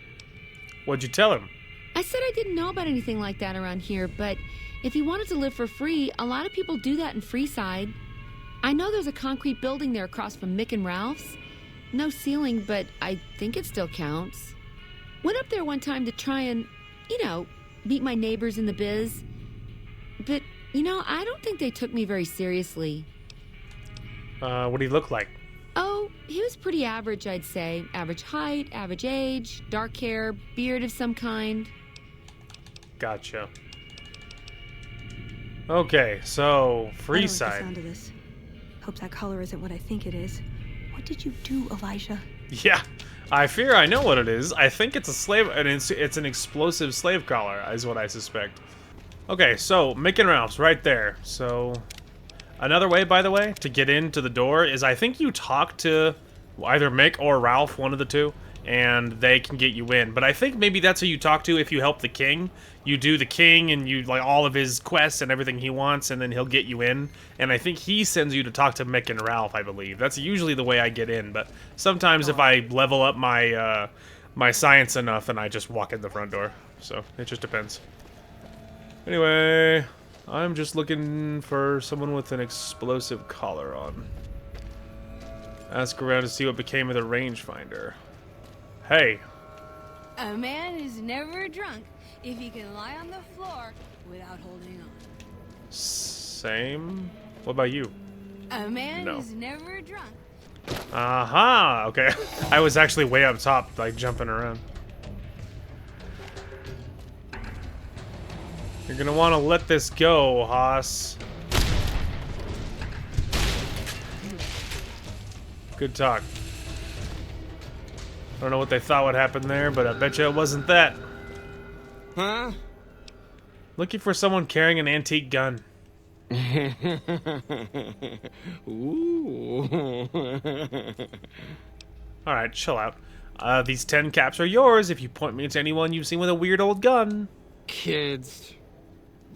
What'd you tell him? I said I didn't know about anything like that around here, but if he wanted to live for free, a lot of people do that in Freeside. I know there's a concrete building there across from Mick and Ralph's. No ceiling, but I think it still counts. Went up there one time to try and, meet my neighbors in the biz. But, I don't think they took me very seriously. What did he look like? Oh, he was pretty average, I'd say. Average height, average age, dark hair, beard of some kind. Gotcha. Okay, so I don't like the Freeside. sound of this. Hope that collar isn't what I think it is. What did you do, Elijah? Yeah, I fear I know what it is. I think it's a slave, and it's an explosive slave collar, is what I suspect. Okay, so Mick and Ralph's right there. So another way, by the way, to get into the door is I think you talk to either Mick or Ralph, one of the two, and they can get you in. But I think maybe that's who you talk to if you help the king. You do the king and you like all of his quests and everything he wants, and then he'll get you in. And I think he sends you to talk to Mick and Ralph, I believe. That's usually the way I get in, but sometimes if I level up my my science enough, then I just walk in the front door. So it just depends. Anyway, I'm just looking for someone with an explosive collar on. Ask around to see what became of the rangefinder. Hey. A man is never drunk if he can lie on the floor without holding on. Same? What about you? A man No. is never drunk. Aha! Okay. I was actually way up top, like jumping around. You're gonna want to let this go, Haas. Good talk. I don't know what they thought would happen there, but I bet you it wasn't that. Huh? Looking for someone carrying an antique gun. Ooh. Alright, chill out. These 10 caps are yours if you point me to anyone you've seen with a weird old gun. Kids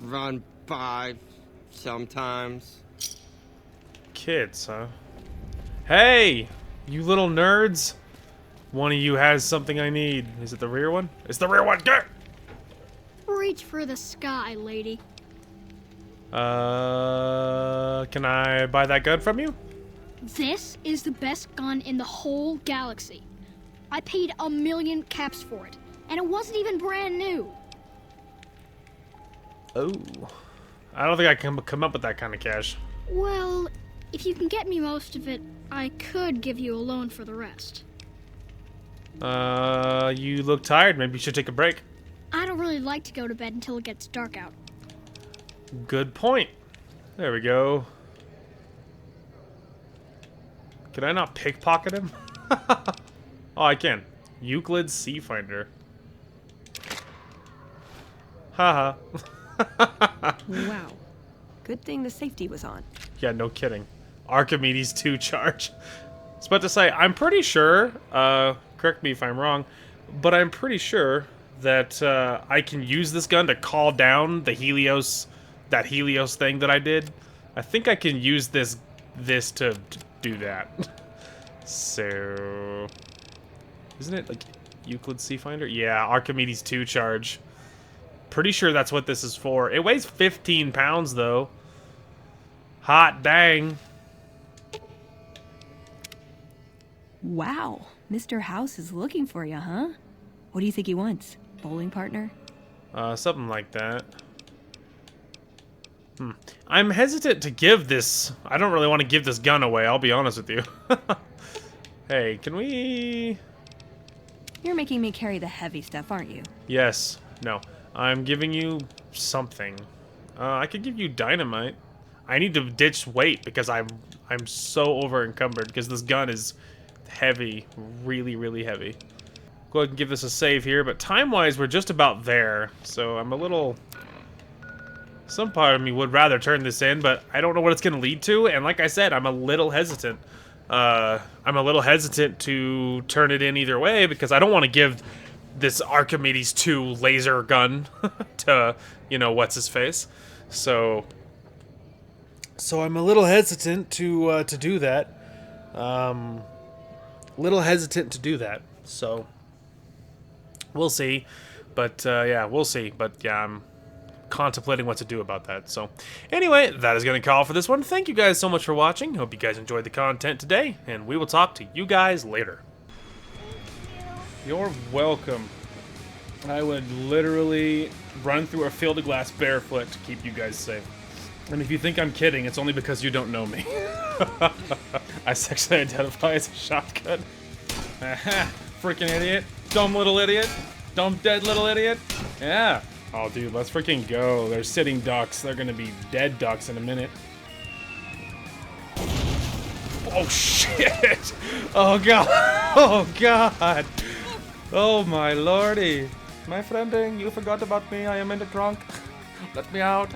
run by sometimes. Kids, huh? Hey! You little nerds! One of you has something I need. Is it the rear one? It's the rear one! Get! Reach for the sky, lady. Can I buy that gun from you? This is the best gun in the whole galaxy. I paid 1 million caps for it, and it wasn't even brand new. Oh. I don't think I can come up with that kind of cash. Well, if you can get me most of it, I could give you a loan for the rest. You look tired. Maybe you should take a break. I don't really like to go to bed until it gets dark out. Good point. There we go. Can I not pickpocket him? Oh, I can. Euclid's Sea Finder. Haha. Wow. Good thing the safety was on. Yeah, no kidding. Archimedes 2 charge. I was about to say, I'm pretty sure, correct me if I'm wrong, but I'm pretty sure that I can use this gun to call down the Helios, that Helios thing that I did. I think I can use this to do that. So, isn't it like Euclid Sea Finder? Yeah, Archimedes 2 charge. pretty sure that's what this is for. It weighs 15 pounds, though. Hot dang. Wow, Mr. House is looking for you, huh? What do you think he wants? Bowling partner? Something like that. I'm hesitant to give this... I don't really want to give this gun away, I'll be honest with you. Hey, can we... You're making me carry the heavy stuff, aren't you? Yes. No. I'm giving you something. I could give you dynamite. I need to ditch weight because I'm so over encumbered because this gun is heavy. Really, really heavy. Go ahead and give this a save here, but time-wise, we're just about there. So I'm a little... Some part of me would rather turn this in, but I don't know what it's going to lead to. And like I said, I'm a little hesitant. I'm a little hesitant to turn it in either way because I don't want to give this Archimedes 2 laser gun to, you know, what's-his-face. So I'm a little hesitant to do that. Little hesitant to do that. So we'll see. But yeah, we'll see. But yeah, I'm contemplating what to do about that. So anyway, that is going to call for this one. Thank you guys so much for watching. Hope you guys enjoyed the content today, and we will talk to you guys later. You're welcome. I would literally run through a field of glass barefoot to keep you guys safe. And if you think I'm kidding, it's only because you don't know me. I sexually identify as a shotgun. Aha, freaking idiot. Dumb little idiot. Dumb dead little idiot. Yeah. Oh, dude, let's freaking go. They're sitting ducks. They're gonna be dead ducks in a minute. Oh, shit! Oh, God! Oh, God! Oh, my lordy. My friending, you forgot about me. I am in the trunk. Let me out.